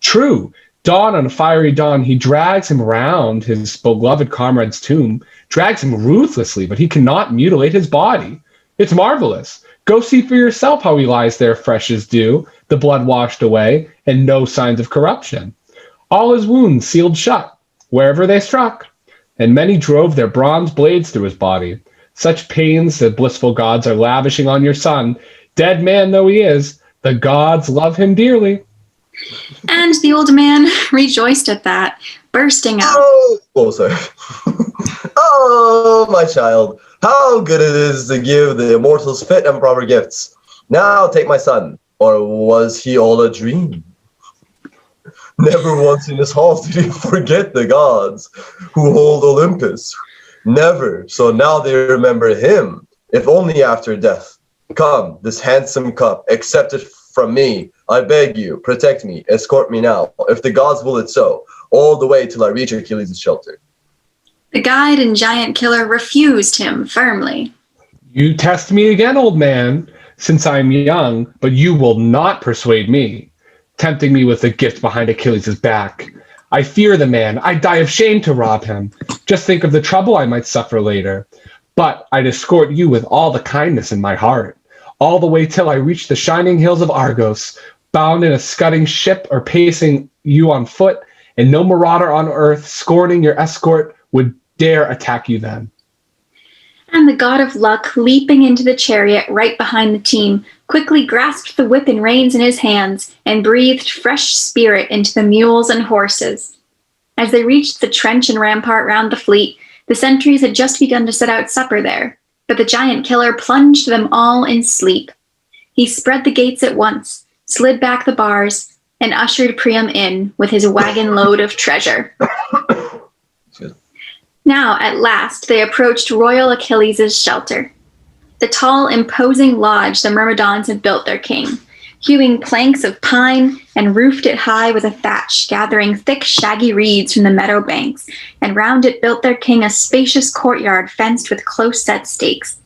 True, dawn on a fiery dawn, he drags him round his beloved comrade's tomb, drags him ruthlessly, but he cannot mutilate his body. It's marvelous. Go see for yourself how he lies there fresh as dew, the blood washed away, and no signs of corruption. All his wounds sealed shut, wherever they struck, and many drove their bronze blades through his body. Such pains the blissful gods are lavishing on your son. Dead man though he is, the gods love him dearly. And the old man rejoiced at that, bursting out. Oh, sorry. Oh, my child, how good it is to give the immortals fit and proper gifts. Now take my son, or was he all a dream? Never once in his halls did he forget the gods who hold Olympus. Never, so now they remember him, if only after death. Come, this handsome cup, accept it from me. I beg you, protect me, escort me now, if the gods will it so, all the way till I reach Achilles' shelter. The guide and giant killer refused him firmly. You test me again, old man, since I am young, but you will not persuade me, tempting me with a gift behind Achilles' back. I fear the man. I die of shame to rob him. Just think of the trouble I might suffer later. But I'd escort you with all the kindness in my heart, all the way till I reach the shining hills of Argos, bound in a scudding ship or pacing you on foot, and no marauder on earth, scorning your escort, would dare attack you then. And the god of luck, leaping into the chariot right behind the team, quickly grasped the whip and reins in his hands and breathed fresh spirit into the mules and horses. As they reached the trench and rampart round the fleet, the sentries had just begun to set out supper there, but the giant killer plunged them all in sleep. He spread the gates at once, slid back the bars, and ushered Priam in with his wagon load of treasure. Now, at last, they approached royal Achilles' shelter, the tall, imposing lodge the Myrmidons had built their king, hewing planks of pine and roofed it high with a thatch, gathering thick, shaggy reeds from the meadow banks, and round it built their king a spacious courtyard fenced with close-set stakes.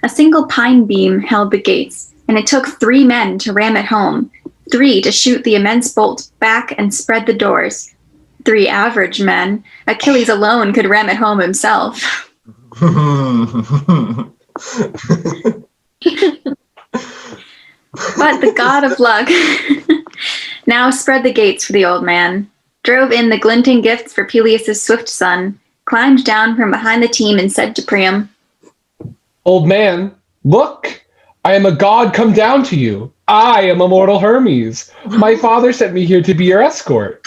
A single pine beam held the gates, and it took 3 men to ram it home, 3 to shoot the immense bolt back and spread the doors. 3 average men. Achilles alone could ram it home himself. But the god of luck now spread the gates for the old man, drove in the glinting gifts for Peleus' swift son, climbed down from behind the team and said to Priam, Old man, look! I am a god come down to you. I am immortal Hermes. My father sent me here to be your escort.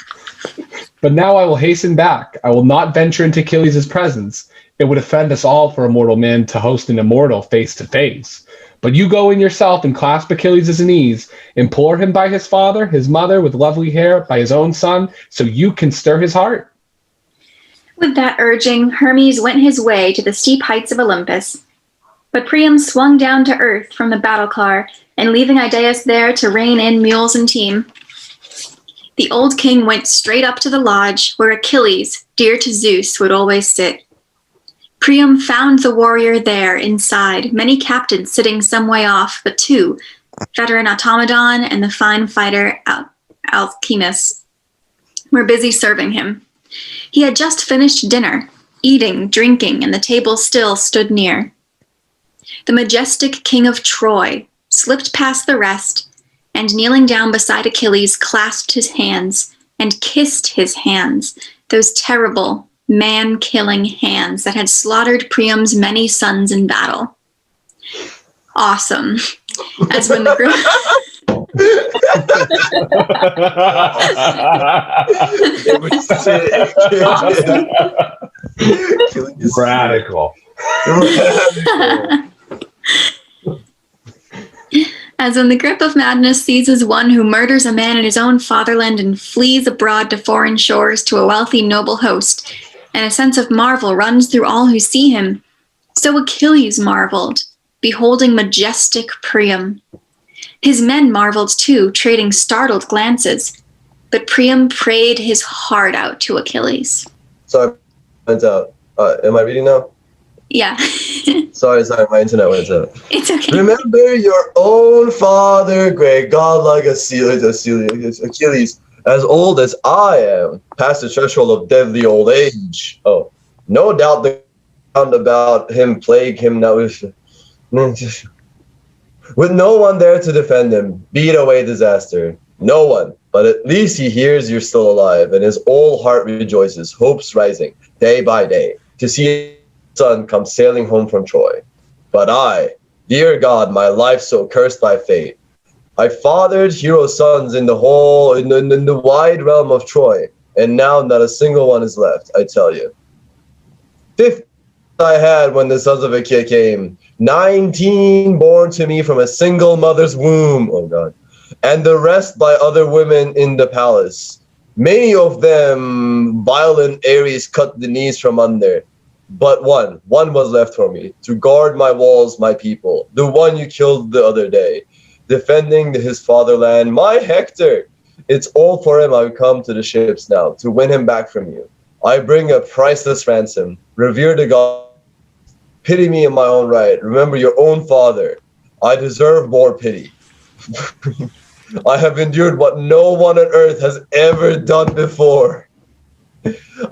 But now I will hasten back. I will not venture into Achilles' presence. It would offend us all for a mortal man to host an immortal face to face. But you go in yourself and clasp Achilles' knees, implore him by his father, his mother with lovely hair, by his own son, so you can stir his heart. With that urging, Hermes went his way to the steep heights of Olympus. But Priam swung down to earth from the battle car, and leaving Idaeus there to rein in mules and team, the old king went straight up to the lodge where Achilles, dear to Zeus, would always sit. Priam found the warrior there inside, many captains sitting some way off, but 2, veteran Automedon and the fine fighter Alcimus, were busy serving him. He had just finished dinner, eating, drinking, and the table still stood near. The majestic king of Troy slipped past the rest, and kneeling down beside Achilles, clasped his hands and kissed his hands, those terrible, man-killing hands that had slaughtered Priam's many sons in battle. Awesome. As when the group... Radical. As when the grip of madness seizes one who murders a man in his own fatherland and flees abroad to foreign shores to a wealthy noble host, and a sense of marvel runs through all who see him, so Achilles marveled, beholding majestic Priam. His men marveled too, trading startled glances, but Priam prayed his heart out to Achilles. Sorry, went out. Am I reading now? Yeah. Sorry, my internet went out. It's okay. Remember your own father, great godlike Achilles, as old as I am, past the threshold of deadly old age. Oh, no doubt the sound about him plague him now with no one there to defend him, beat away disaster. No one, but at least he hears you're still alive, and his old heart rejoices, hopes rising, day by day, to see son come sailing home from Troy. But I, dear God, my life so cursed by fate, I fathered hero sons in the wide realm of Troy, and now not a single one is left, I tell you. 50 I had when the sons of Achilles came, 19 born to me from a single mother's womb, oh God, and the rest by other women in the palace. Many of them violent Ares cut the knees from under. But one was left for me, to guard my walls, my people, the one you killed the other day, defending his fatherland, my Hector. It's all for him I've come to the ships now, to win him back from you. I bring a priceless ransom. Revere the god. Pity me in my own right. Remember your own father. I deserve more pity. I have endured what no one on earth has ever done before.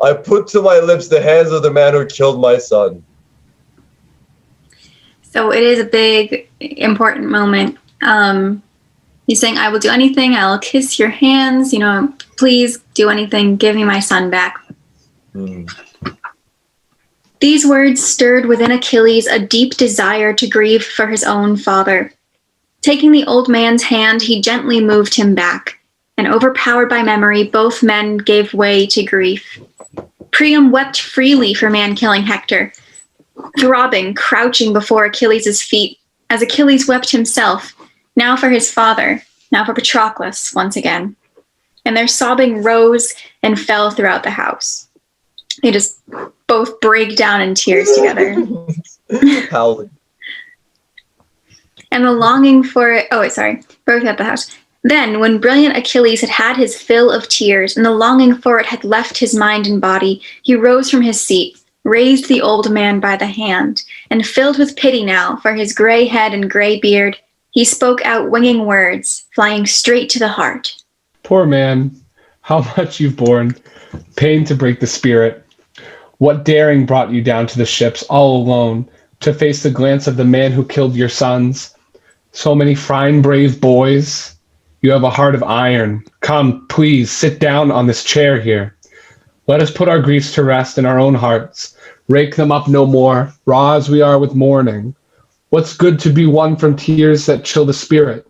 I put to my lips the hands of the man who killed my son. So it is a big, important moment. He's saying, I will do anything. I'll kiss your hands. Please do anything. Give me my son back. These words stirred within Achilles a deep desire to grieve for his own father. Taking the old man's hand, he gently moved him back, and overpowered by memory, both men gave way to grief. Priam wept freely for man-killing Hector, throbbing, crouching before Achilles' feet, as Achilles wept himself, now for his father, now for Patroclus once again. And their sobbing rose and fell throughout the house. They just both break down in tears together. Howling. And the longing for it, broke out the house. Then, when brilliant Achilles had had his fill of tears, and the longing for it had left his mind and body, he rose from his seat, raised the old man by the hand, and filled with pity now for his gray head and gray beard, he spoke out winging words, flying straight to the heart. Poor man, how much you've borne, pain to break the spirit. What daring brought you down to the ships all alone, to face the glance of the man who killed your sons? So many fine, brave boys. You have a heart of iron. Come, please, sit down on this chair here. Let us put our griefs to rest in our own hearts. Rake them up no more, raw as we are with mourning. What's good to be won from tears that chill the spirit?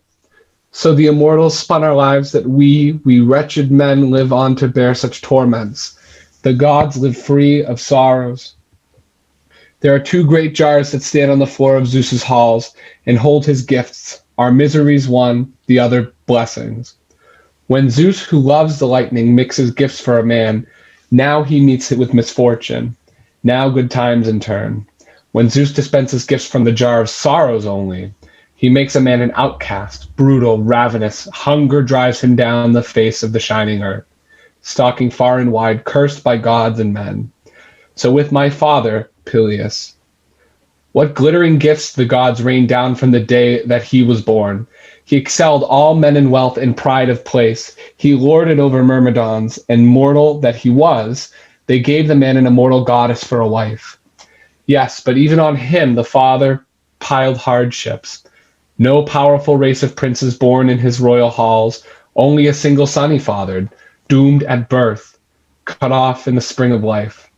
So the immortals spun our lives that we wretched men live on to bear such torments. The gods live free of sorrows. There are two great jars that stand on the floor of Zeus's halls and hold his gifts, our miseries one, the other blessings. When Zeus, who loves the lightning, mixes gifts for a man, now he meets it with misfortune, now good times in turn. When Zeus dispenses gifts from the jar of sorrows only, he makes a man an outcast, brutal, ravenous. Hunger drives him down the face of the shining earth, stalking far and wide, cursed by gods and men. So with my father, Peleus, what glittering gifts the gods rained down from the day that he was born. He excelled all men in wealth and pride of place. He lorded over Myrmidons, and mortal that he was, they gave the man an immortal goddess for a wife. Yes, but even on him the father piled hardships. No powerful race of princes born in his royal halls, only a single son he fathered, doomed at birth, cut off in the spring of life.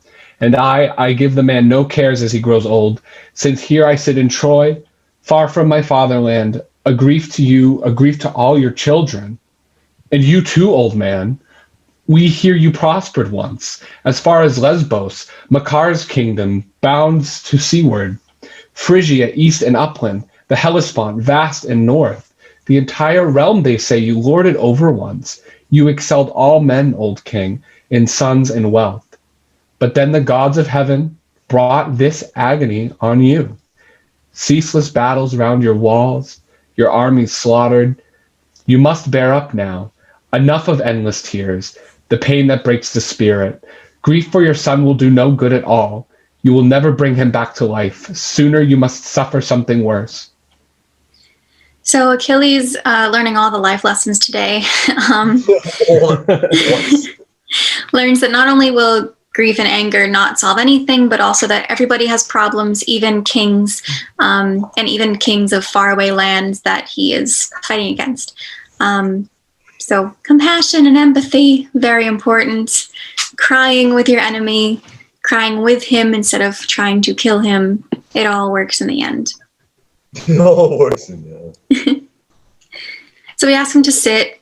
And I give the man no cares as he grows old, since here I sit in Troy, far from my fatherland, a grief to you, a grief to all your children. And you too, old man. We hear you prospered once, as far as Lesbos, Makar's kingdom, bounds to seaward, Phrygia east and upland, the Hellespont vast and north. The entire realm, they say, you lorded over once. You excelled all men, old king, in sons and wealth. But then the gods of heaven brought this agony on you. Ceaseless battles round your walls, your armies slaughtered. You must bear up now. Enough of endless tears, the pain that breaks the spirit. Grief for your son will do no good at all. You will never bring him back to life. Sooner you must suffer something worse. So Achilles, learning all the life lessons today, learns that not only will grief and anger not solve anything, but also that everybody has problems, even kings, and even kings of faraway lands that he is fighting against. So compassion and empathy, very important. Crying with your enemy, crying with him instead of trying to kill him. It all works in the end. It all works in the end. So we asked him to sit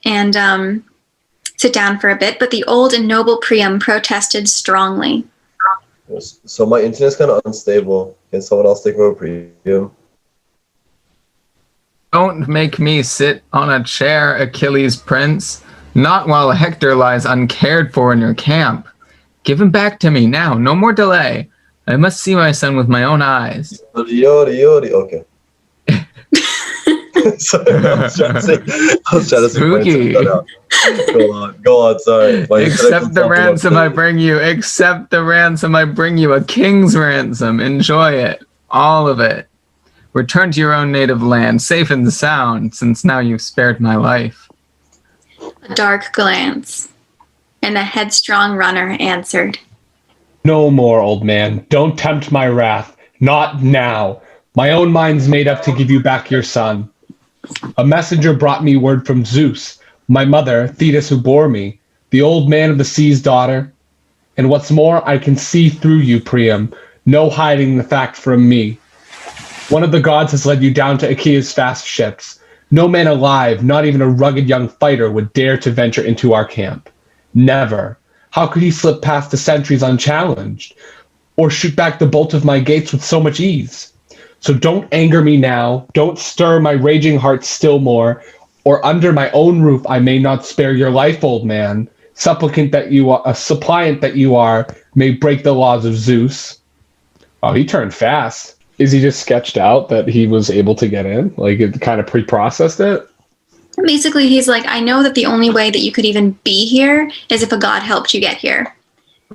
sit down for a bit, but the old and noble Priam protested strongly. So my internet's kind of unstable. Can someone else take over Priam? Don't make me sit on a chair, Achilles prince. Not while Hector lies uncared for in your camp. Give him back to me now, no more delay. I must see my son with my own eyes. Yodi. Okay. Sorry, I was trying to Spooky. Go on, sorry. Accept the ransom I bring you. Accept the ransom I bring you. A king's ransom. Enjoy it. All of it. Return to your own native land, safe and sound, since now you've spared my life. A dark glance, and the headstrong runner answered. No more, old man. Don't tempt my wrath. Not now. My own mind's made up to give you back your son. A messenger brought me word from Zeus, my mother, Thetis, who bore me, the old man of the sea's daughter. And what's more, I can see through you, Priam, no hiding the fact from me. One of the gods has led you down to Achaea's fast ships. No man alive, not even a rugged young fighter, would dare to venture into our camp. Never. How could he slip past the sentries unchallenged, or shoot back the bolt of my gates with so much ease? So don't anger me now, don't stir my raging heart still more, or under my own roof I may not spare your life, old man. Suppliant that you are, may break the laws of Zeus. Oh, he turned fast. Is he just sketched out that he was able to get in? Like, it kind of pre-processed it? Basically, he's like, I know that the only way that you could even be here is if a god helped you get here.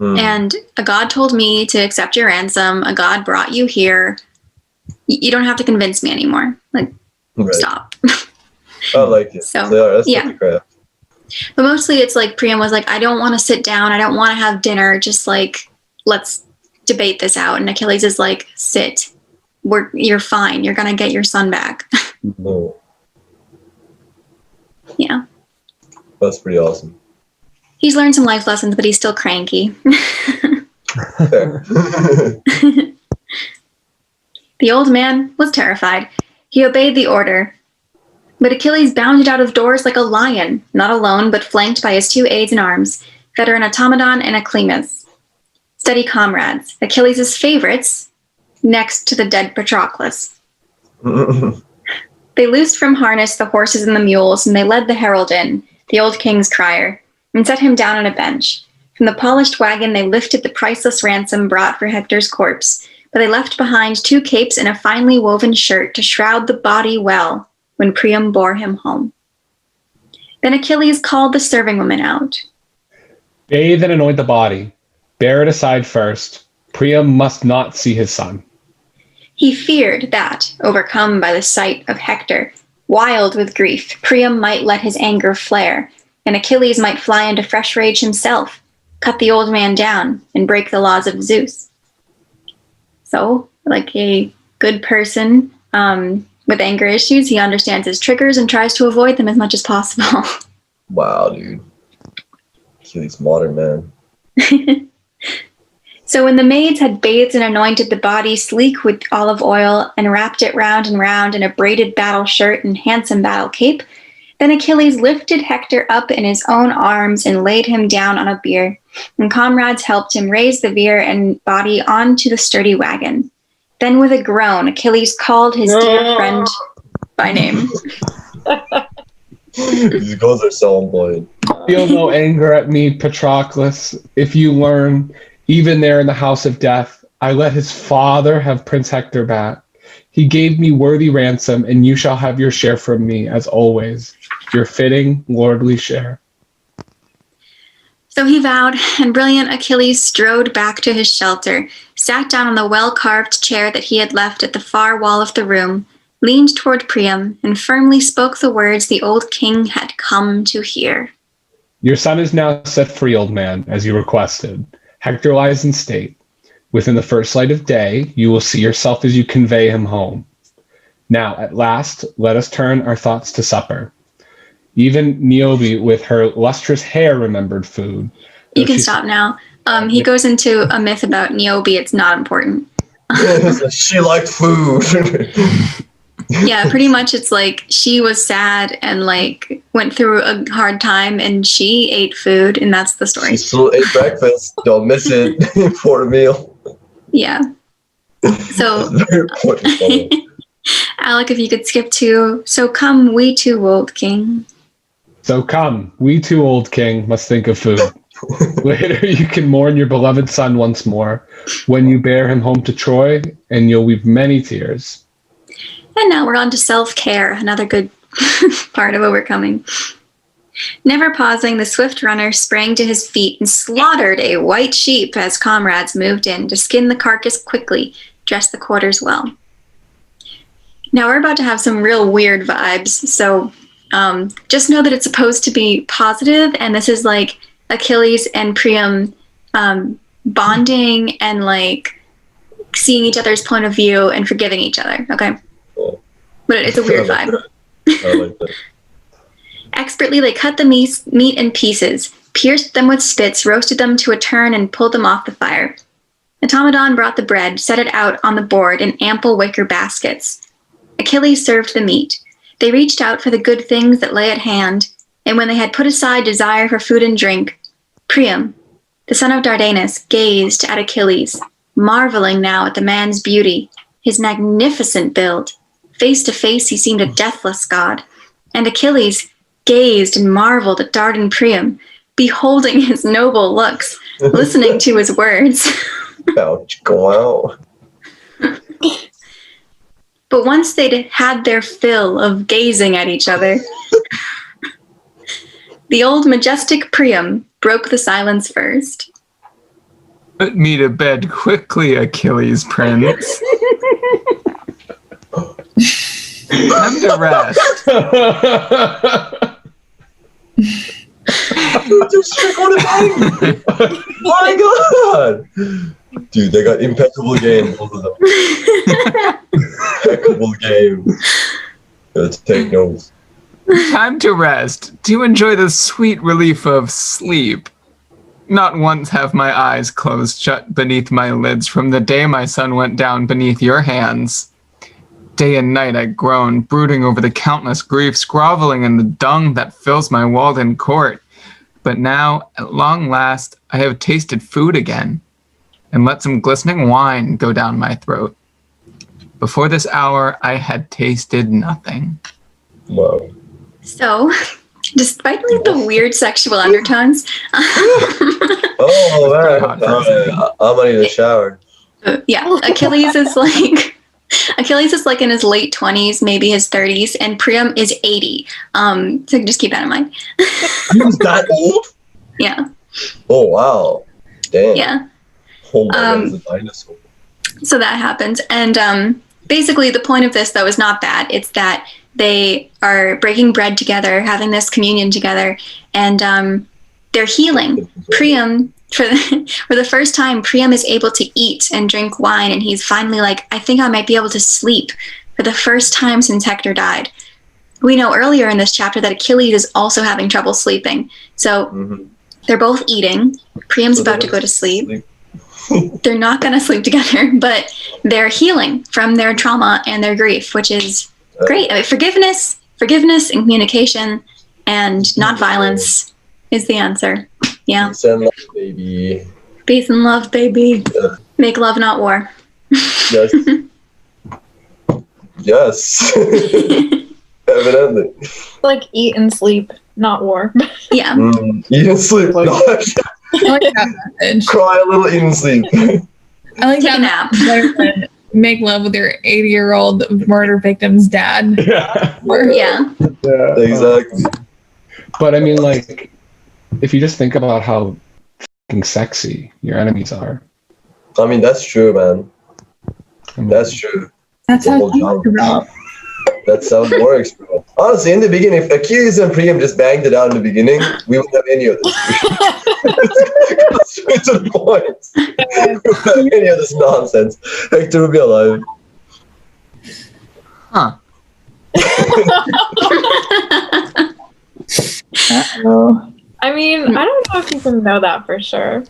And a god told me to accept your ransom. A god brought you here. You don't have to convince me anymore. Like, stop. I like it. So, that's yeah. crap. But mostly it's like Priam was like, I don't want to sit down. I don't want to have dinner. Just like, let's debate this out. And Achilles is like, sit. You're fine. You're going to get your son back. No. Yeah. That's pretty awesome. He's learned some life lessons, but he's still cranky. Fair. The old man was terrified. He obeyed the order. But Achilles bounded out of doors like a lion, not alone, but flanked by his two aides in arms, veteran Automedon and Eclemus. Steady comrades, Achilles' favorites, next to the dead Patroclus. They loosed from harness the horses and the mules, and they led the herald in, the old king's crier, and set him down on a bench. From the polished wagon they lifted the priceless ransom brought for Hector's corpse, but they left behind 2 capes and a finely woven shirt to shroud the body well when Priam bore him home. Then Achilles called the serving woman out. Bathe and anoint the body. Bear it aside first. Priam must not see his son. He feared that, overcome by the sight of Hector, wild with grief, Priam might let his anger flare, and Achilles might fly into fresh rage himself, cut the old man down, and break the laws of Zeus. So, like a good person with anger issues, he understands his triggers and tries to avoid them as much as possible. Wow, dude. Achilles, modern man. So when the maids had bathed and anointed the body sleek with olive oil and wrapped it round and round in a braided battle shirt and handsome battle cape, then Achilles lifted Hector up in his own arms and laid him down on a bier, and comrades helped him raise the bier and body onto the sturdy wagon. Then with a groan, Achilles called his dear friend by name. These goals are so on point. Feel no anger at me, Patroclus. If you learn, even there in the house of death, I let his father have Prince Hector back. He gave me worthy ransom, and you shall have your share from me, as always, your fitting, lordly share. So he vowed, and brilliant Achilles strode back to his shelter, sat down on the well-carved chair that he had left at the far wall of the room, leaned toward Priam, and firmly spoke the words the old king had come to hear. Your son is now set free, old man, as you requested. Hector lies in state. Within the first light of day, you will see yourself as you convey him home. Now, at last, let us turn our thoughts to supper. Even Niobe, with her lustrous hair, remembered food. You can stop now. He goes into a myth about Niobe. It's not important. She liked food. Yeah, pretty much it's like she was sad and like went through a hard time and she ate food and that's the story. She still ate breakfast. Don't miss it for a meal. Yeah. So, Very important. Alec, if you could skip to, so come we two, old king. So come, we two, old king, must think of food. Later you can mourn your beloved son once more, when you bear him home to Troy, and you'll weep many tears. And now we're on to self-care, another good part of overcoming. Never pausing, the swift runner sprang to his feet and slaughtered a white sheep as comrades moved in to skin the carcass quickly, dress the quarters well. Now we're about to have some real weird vibes, so just know that it's supposed to be positive, and this is like Achilles and Priam bonding and like seeing each other's point of view and forgiving each other, okay? But it's a weird vibe. I like that. Expertly, they cut the meat in pieces, pierced them with spits, roasted them to a turn, and pulled them off the fire. Automedon brought the bread, set it out on the board in ample wicker baskets. Achilles served the meat. They reached out for the good things that lay at hand, and when they had put aside desire for food and drink, Priam, the son of Dardanus, gazed at Achilles, marveling now at the man's beauty, his magnificent build. Face to face, he seemed a deathless god, and Achilles gazed and marveled at Dardan Priam, beholding his noble looks, listening to his words. Ouch, go out. But once they'd had their fill of gazing at each other, the old majestic Priam broke the silence first. Put me to bed quickly, Achilles prince. Time to rest. Just check on it. My God. Dude, they got impeccable game, both of them. Impeccable game. Let's take notes. Time to rest, to enjoy the sweet relief of sleep. Not once have my eyes closed shut beneath my lids from the day my son went down beneath your hands. Day and night I groan, brooding over the countless griefs, groveling in the dung that fills my walled-in court. But now, at long last, I have tasted food again, and let some glistening wine go down my throat. Before this hour, I had tasted nothing. Wow. So, despite like the weird sexual undertones, Oh, man. I'm gonna need a shower. yeah, Achilles is like in his late 20s, maybe his 30s, and Priam is 80. So just keep that in mind. He was that old? Yeah. Oh, wow. Damn. Yeah. Oh, my God, it's a dinosaur. So that happens. And basically the point of this, though, is not that. It's that they are breaking bread together, having this communion together, and they're healing. Priam, for the first time, Priam is able to eat and drink wine, and he's finally like, I think I might be able to sleep for the first time since Hector died. We know earlier in this chapter that Achilles is also having trouble sleeping. So they're both eating. Priam's about to go to sleep. They're not going to sleep together, but they're healing from their trauma and their grief, which is great. I mean, forgiveness and communication and not violence is the answer. Yeah. Peace and love, baby. Peace and love, baby. Yeah. Make love, not war. Yes. Yes. Evidently. Like eat and sleep, not war. Yeah. Eat and sleep. Like- I like that message. Cry a little, eat and sleep. I like Take that a nap. better than make love with your 80-year-old murder victim's dad. Yeah. Yeah. Yeah. Exactly. But I mean, like, if you just think about how fucking sexy your enemies are. I mean, that's true, man. I mean, That's true. That's The how whole it's genre. developed. That's how it works, bro. Honestly, in the beginning, if Achilles and Priam just banged it out in the beginning, we wouldn't have any of this. Straight to the point. We wouldn't have any of this nonsense. Hector would be alive. Huh. Uh-oh. I mean, I don't know if you can know that for sure.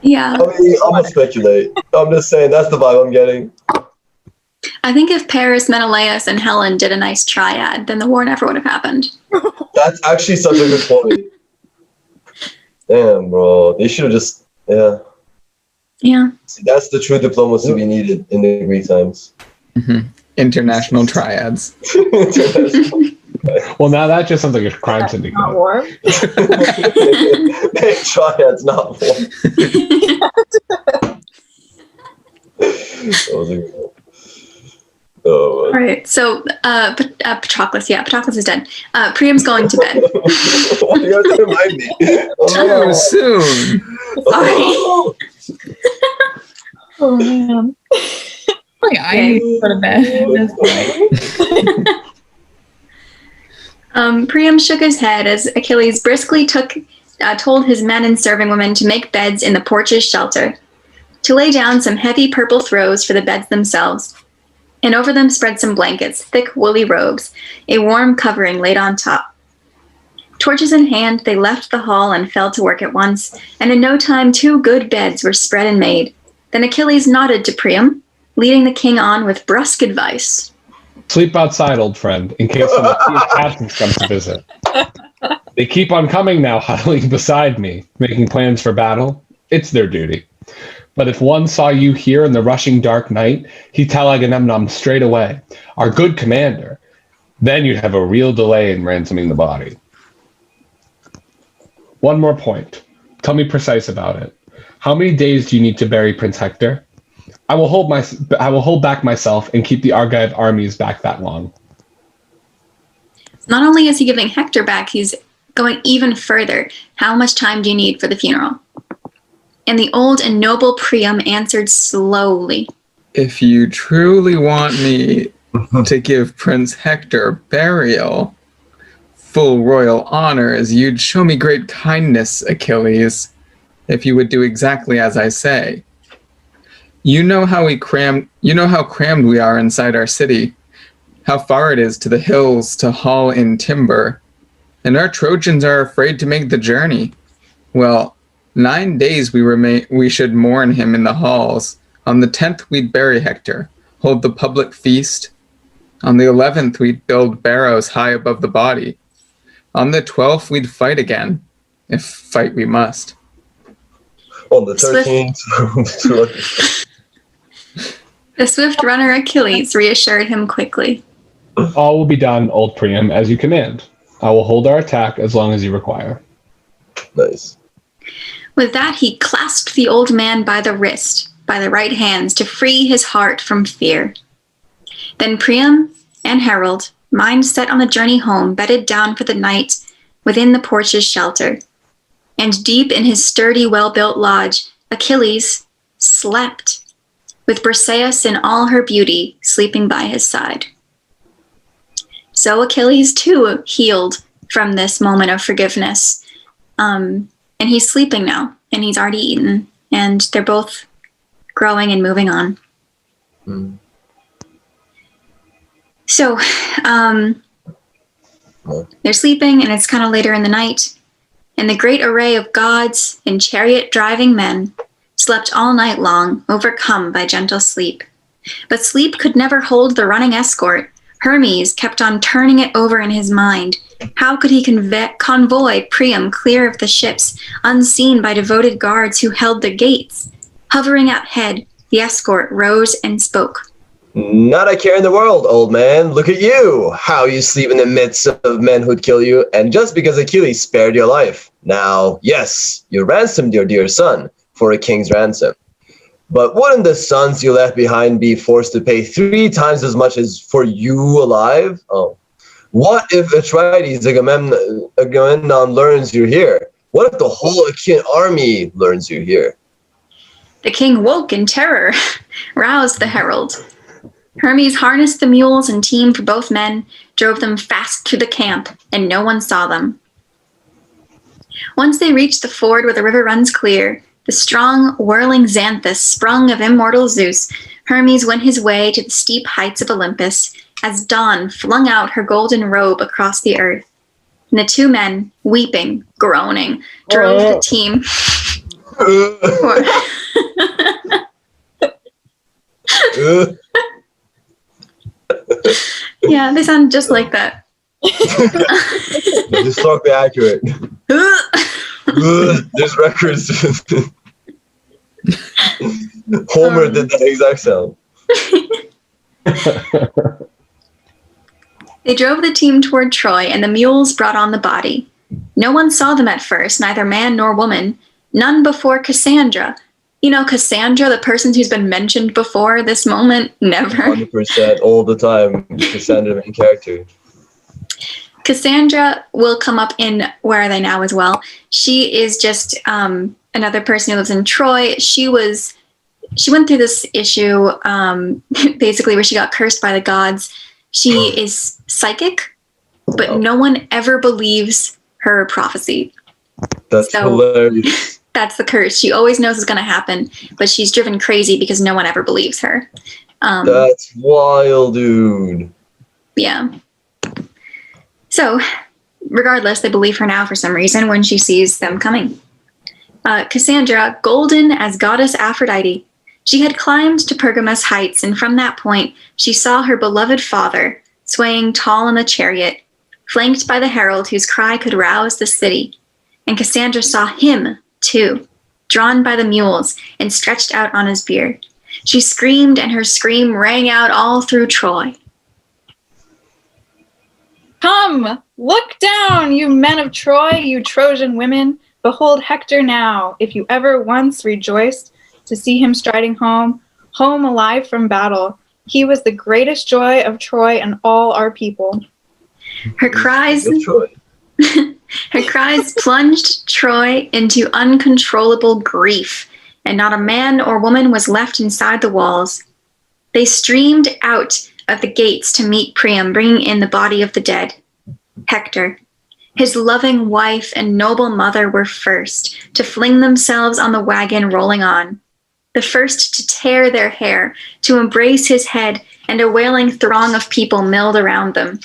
Yeah. I mean, I'm gonna speculate. I'm just saying that's the vibe I'm getting. I think if Paris, Menelaus, and Helen did a nice triad, then the war never would have happened. That's actually such a good point. Damn, bro. They should have just, yeah. Yeah. See, that's the true diplomacy we needed in the Greek times. Mm-hmm. International triads. Well, now that just sounds like a crime syndicate. Not war. Big triads, not war. That was a good one. Oh, All right. So, Patroclus. Yeah, Patroclus is dead. Priam's going to bed. Why do you have to remind me? Too soon. Oh. Oh man. Oh, yeah, I need to go to bed at this point. Priam shook his head as Achilles briskly told his men and serving women to make beds in the porch's shelter, to lay down some heavy purple throws for the beds themselves, and over them spread some blankets, thick woolly robes, a warm covering laid on top. Torches in hand, they left the hall and fell to work at once, and in no time 2 good beds were spread and made. Then Achilles nodded to Priam, leading the king on with brusque advice. Sleep outside, old friend, in case some captains come to visit. They keep on coming now, huddling beside me, making plans for battle. It's their duty. But if one saw you here in the rushing dark night, he'd tell Agamemnon straight away, our good commander. Then you'd have a real delay in ransoming the body. One more point. Tell me precise about it. How many days do you need to bury Prince Hector? I will hold back myself and keep the Argive armies back that long. Not only is he giving Hector back, he's going even further. How much time do you need for the funeral? And the old and noble Priam answered slowly. If you truly want me to give Prince Hector burial, full royal honors, you'd show me great kindness, Achilles, if you would do exactly as I say. You know how crammed we are inside our city, how far it is to the hills to haul in timber, and our Trojans are afraid to make the journey. Well, 9 days we should mourn him in the halls. On the 10th we'd bury Hector, hold the public feast. On the 11th we'd build barrows high above the body. On the 12th we'd fight again, if fight we must. On the 13th. The swift runner Achilles reassured him quickly. All will be done, old Priam, as you command. I will hold our attack as long as you require. Nice. With that, he clasped the old man by the wrist, by the right hands, to free his heart from fear. Then Priam and Herald, mind set on the journey home, bedded down for the night within the porch's shelter. And deep in his sturdy, well-built lodge, Achilles slept, with Briseis in all her beauty sleeping by his side. So Achilles, too, healed from this moment of forgiveness. And he's sleeping now, and he's already eaten, and they're both growing and moving on. Mm. So they're sleeping, and it's kind of later in the night, and the great array of gods and chariot-driving men slept all night long, overcome by gentle sleep. But sleep could never hold the running escort. Hermes kept on turning it over in his mind. How could he convoy Priam clear of the ships, unseen by devoted guards who held the gates? Hovering at head, the escort rose and spoke. Not a care in the world, old man. Look at you, how you sleep in the midst of men who'd kill you, and just because Achilles spared your life. Now, yes, you ransomed your dear son for a king's ransom. But wouldn't the sons you left behind be forced to pay 3 times as much as for you alive? Oh. What if Atrides, Agamemnon learns you're here? What if the whole Achaean army learns you're here? The king woke in terror, roused the herald. Hermes harnessed the mules and team for both men, drove them fast through the camp, and no one saw them. Once they reached the ford where the river runs clear, the strong, whirling Xanthus, sprung of immortal Zeus, Hermes went his way to the steep heights of Olympus, as dawn flung out her golden robe across the earth. And the 2 men, weeping, groaning, drove the team Yeah, they sound just like that. Historically accurate. There's records. Homer did that exact sound. They drove the team toward Troy, and the mules brought on the body. No one saw them at first, neither man nor woman, none before Cassandra. You know, Cassandra, the person who's been mentioned before this moment, never. 100% all the time. Cassandra, the main character. Cassandra will come up in Where Are They Now as well. She is just another person who lives in Troy. She went through this issue basically where she got cursed by the gods. She is psychic, but no one ever believes her prophecy. That's hilarious. That's the curse. She always knows it's going to happen, but she's driven crazy because no one ever believes her. That's wild, dude. Yeah. So, regardless, they believe her now for some reason when she sees them coming. Cassandra, golden as goddess Aphrodite, she had climbed to Pergamus Heights, and from that point, she saw her beloved father swaying tall in the chariot, flanked by the herald whose cry could rouse the city. And Cassandra saw him, too, drawn by the mules and stretched out on his bier. She screamed, and her scream rang out all through Troy. Come, look down, you men of Troy, you Trojan women. Behold Hector now, if you ever once rejoiced to see him striding home alive from battle. He was the greatest joy of Troy and all our people. Her cries plunged Troy into uncontrollable grief, and not a man or woman was left inside the walls. They streamed out of the gates to meet Priam, bringing in the body of the dead. Hector, his loving wife and noble mother were first to fling themselves on the wagon rolling on, the first to tear their hair, to embrace his head, and a wailing throng of people milled around them.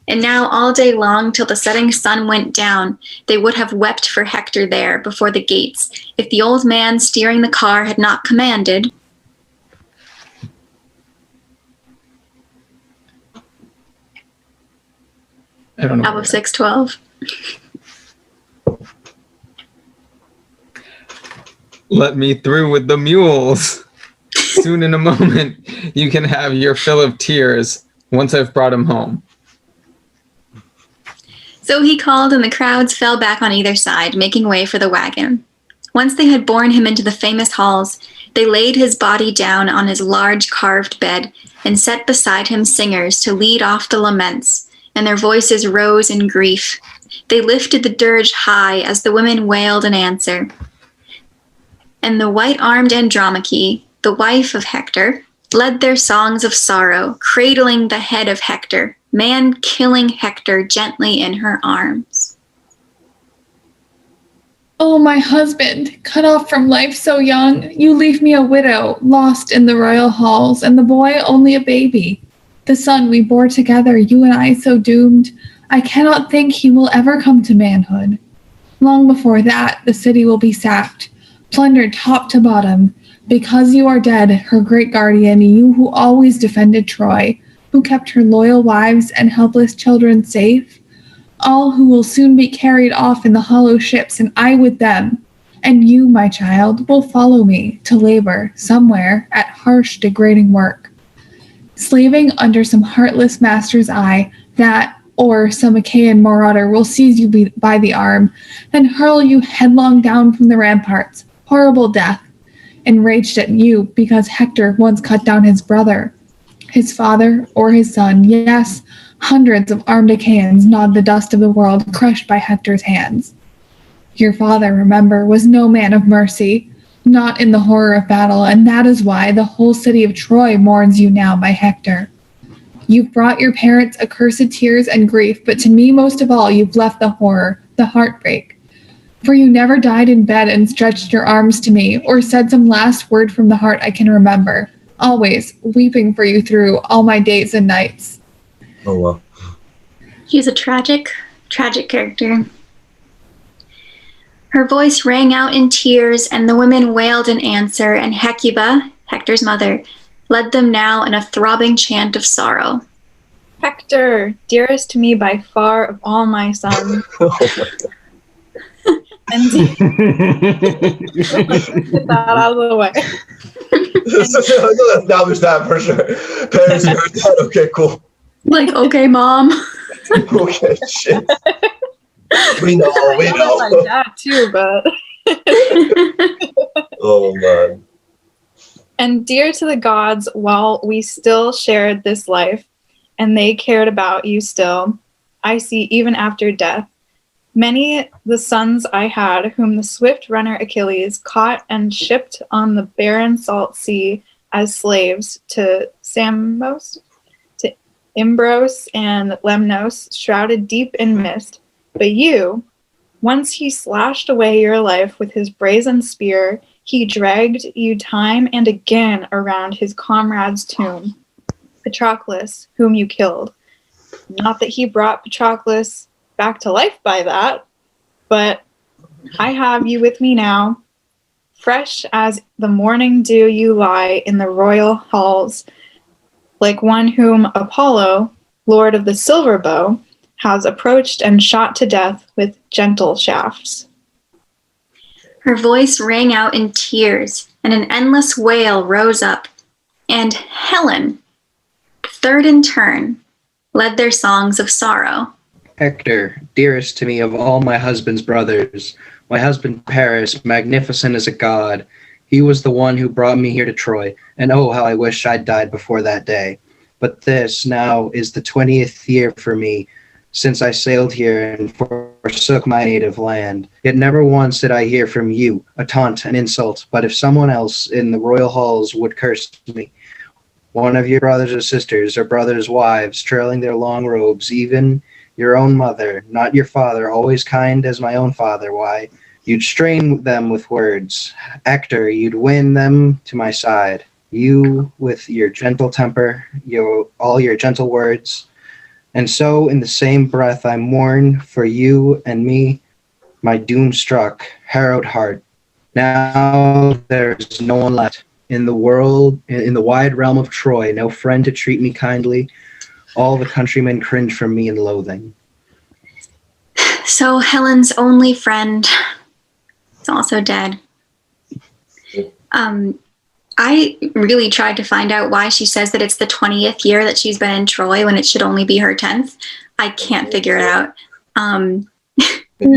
And now all day long till the setting sun went down, they would have wept for Hector there before the gates, if the old man steering the car had not commanded. I don't know. Top of 612. Let me through with the mules. Soon in a moment, you can have your fill of tears once I've brought him home. So he called, and the crowds fell back on either side, making way for the wagon. Once they had borne him into the famous halls, they laid his body down on his large carved bed and set beside him singers to lead off the laments, and their voices rose in grief. They lifted the dirge high as the women wailed in answer. And the white-armed Andromache, the wife of Hector, led their songs of sorrow, cradling the head of Hector, man-killing Hector gently in her arms. Oh, my husband, cut off from life so young, you leave me a widow, lost in the royal halls, and the boy only a baby. The son we bore together, you and I so doomed, I cannot think he will ever come to manhood. Long before that, the city will be sacked, plundered top to bottom. Because you are dead, her great guardian, you who always defended Troy, who kept her loyal wives and helpless children safe, all who will soon be carried off in the hollow ships, and I with them. And you, my child, will follow me to labor somewhere at harsh, degrading work, slaving under some heartless master's eye that, or some Achaean marauder will seize you by the arm and hurl you headlong down from the ramparts. Horrible death, enraged at you because Hector once cut down his brother, his father, or his son. Yes, hundreds of armed Achaeans gnawed the dust of the world, crushed by Hector's hands. Your father, remember, was no man of mercy, not in the horror of battle, and that is why the whole city of Troy mourns you now, my Hector. You've brought your parents accursed tears and grief, but to me most of all you've left the horror, the heartbreak. For you never died in bed and stretched your arms to me, or said some last word from the heart I can remember, always weeping for you through all my days and nights. Oh, wow. He's a tragic, tragic character. Her voice rang out in tears, and the women wailed in answer, and Hecuba, Hector's mother, led them now in a throbbing chant of sorrow. Hector, dearest to me by far of all my sons. Oh my God. And get that out of the way. Let's establish that for sure. Parents heard that. Okay, cool. Like, okay, Mom. Okay, shit. We know. Like that too, but. Oh man. And dear to the gods, while we still shared this life, and they cared about you still, I see even after death. Many the sons I had, whom the swift runner Achilles caught and shipped on the barren salt sea as slaves to Samos, to Imbros and Lemnos, shrouded deep in mist. But you, once he slashed away your life with his brazen spear, he dragged you time and again around his comrade's tomb, Patroclus, whom you killed. Not that he brought Patroclus back to life by that, but I have you with me now. Fresh as the morning dew you lie in the royal halls, like one whom Apollo, lord of the silver bow, has approached and shot to death with gentle shafts. Her voice rang out in tears, and an endless wail rose up, and Helen, third in turn, led their songs of sorrow. Hector, dearest to me of all my husband's brothers, my husband Paris, magnificent as a god, he was the one who brought me here to Troy, and oh, how I wish I'd died before that day. But this now is the 20th year for me, since I sailed here and forsook my native land. Yet never once did I hear from you a taunt, an insult, but if someone else in the royal halls would curse me, one of your brothers or sisters or brothers' wives trailing their long robes, even your own mother, not your father, always kind as my own father, why, you'd strain them with words. Hector, you'd win them to my side. You, with your gentle temper, all your gentle words. And so, in the same breath, I mourn for you and me, my doom-struck, harrowed heart. Now there's no one left in the world, in the wide realm of Troy, no friend to treat me kindly. All the countrymen cringe from me in loathing. So Helen's only friend is also dead. I really tried to find out why she says that it's the 20th year that she's been in Troy when it should only be her 10th. I can't figure it out.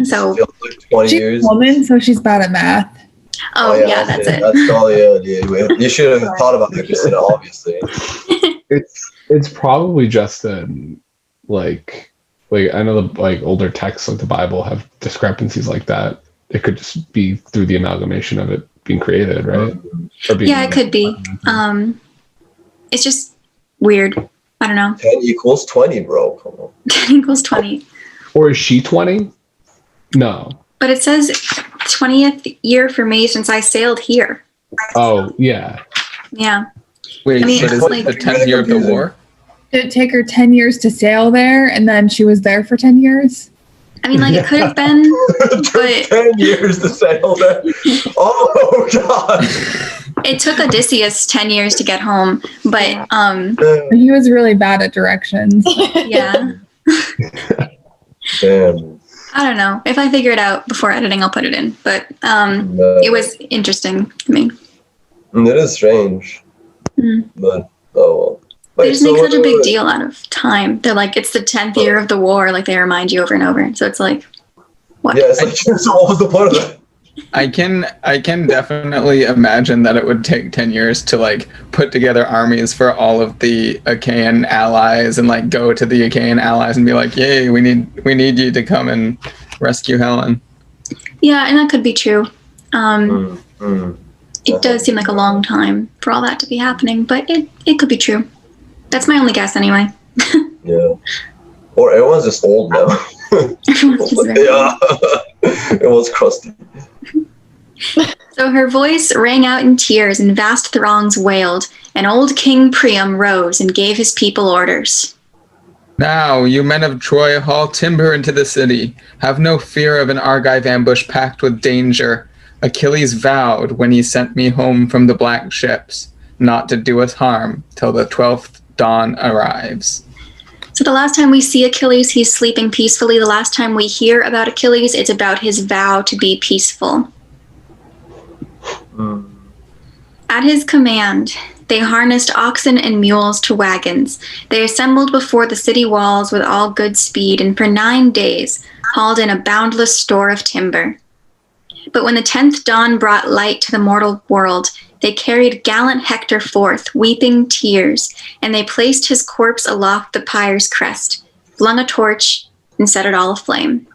So like 20 She's years. a woman, so she's bad at math. Oh yeah, that's it. That's probably it. Yeah. You should have thought about it, obviously. It's probably just like I know the like older texts like the Bible have discrepancies like that. It could just be through the amalgamation of it being created, right? Or being Yeah, it could be. It's just weird. I don't know. 10 equals 20, bro. Come on. 10 equals 20. Or is she 20? No. But it says 20th year for me since I sailed here. Oh, yeah. Yeah. Wait, I mean, but is like- it the 10th year of the war? Did it take her 10 years to sail there and then she was there for 10 years? I mean, like, it could have been, but 10 years to sail there. Oh, God. it took Odysseus 10 years to get home. But, He was really bad at directions. yeah. Damn. I don't know. If I figure it out before editing, I'll put it in. But it was interesting to me. It is strange. Mm. But, oh well. They just make such a big deal out of time. They're like, it's the 10th year of the war. Like, they remind you over and over. So it's like, what? Yeah, it's like, so what was the point of that? I can definitely imagine that it would take 10 years to like put together armies for all of the Achaean allies and like go to the Achaean allies and be like, yay, we need you to come and rescue Helen. Yeah, and that could be true. It does seem like a long time for all that to be happening, but it could be true. That's my only guess anyway. Yeah. Or everyone's just old now. Everyone's just very Yeah. Everyone's crusty. So her voice rang out in tears and vast throngs wailed, and old King Priam rose and gave his people orders. Now, you men of Troy, haul timber into the city. Have no fear of an Argive ambush packed with danger. Achilles vowed when he sent me home from the black ships not to do us harm till the 12th dawn arrives. So the last time we see Achilles, he's sleeping peacefully. The last time we hear about Achilles, it's about his vow to be peaceful. At his command, they harnessed oxen and mules to wagons. They assembled before the city walls with all good speed, and for 9 days hauled in a boundless store of timber. But when the 10th dawn brought light to the mortal world, they carried gallant Hector forth, weeping tears, and they placed his corpse aloft the pyre's crest, flung a torch, and set it all aflame.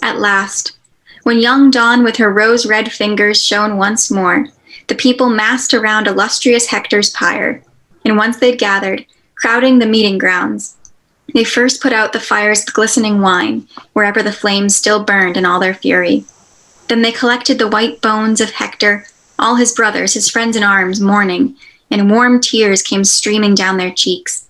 At last, when young dawn with her rose-red fingers shone once more, the people massed around illustrious Hector's pyre, and once they'd gathered, crowding the meeting grounds, they first put out the fires of glistening wine, wherever the flames still burned in all their fury. Then they collected the white bones of Hector, all his brothers, his friends in arms, mourning, and warm tears came streaming down their cheeks.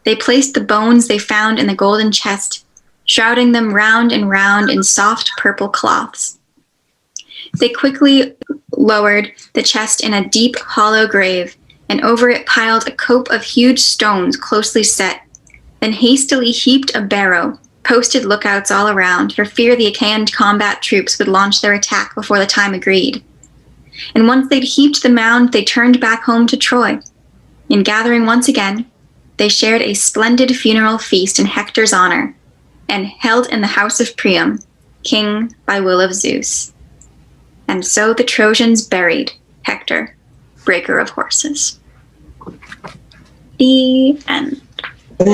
They placed the bones they found in the golden chest, shrouding them round and round in soft purple cloths. They quickly lowered the chest in a deep, hollow grave, and over it piled a cope of huge stones closely set, then hastily heaped a barrow, posted lookouts all around, for fear the Achaean combat troops would launch their attack before the time agreed. And once they'd heaped the mound, they turned back home to Troy. And gathering once again, they shared a splendid funeral feast in Hector's honor, and held in the house of Priam, king by will of Zeus. And so the Trojans buried Hector, breaker of horses. The end. What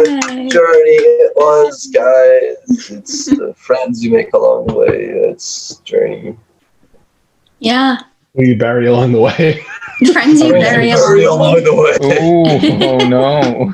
a journey it was, guys. It's the friends you make along the way. It's journey. Yeah. Who you bury along the way. Friends you bury along the way. Oh no.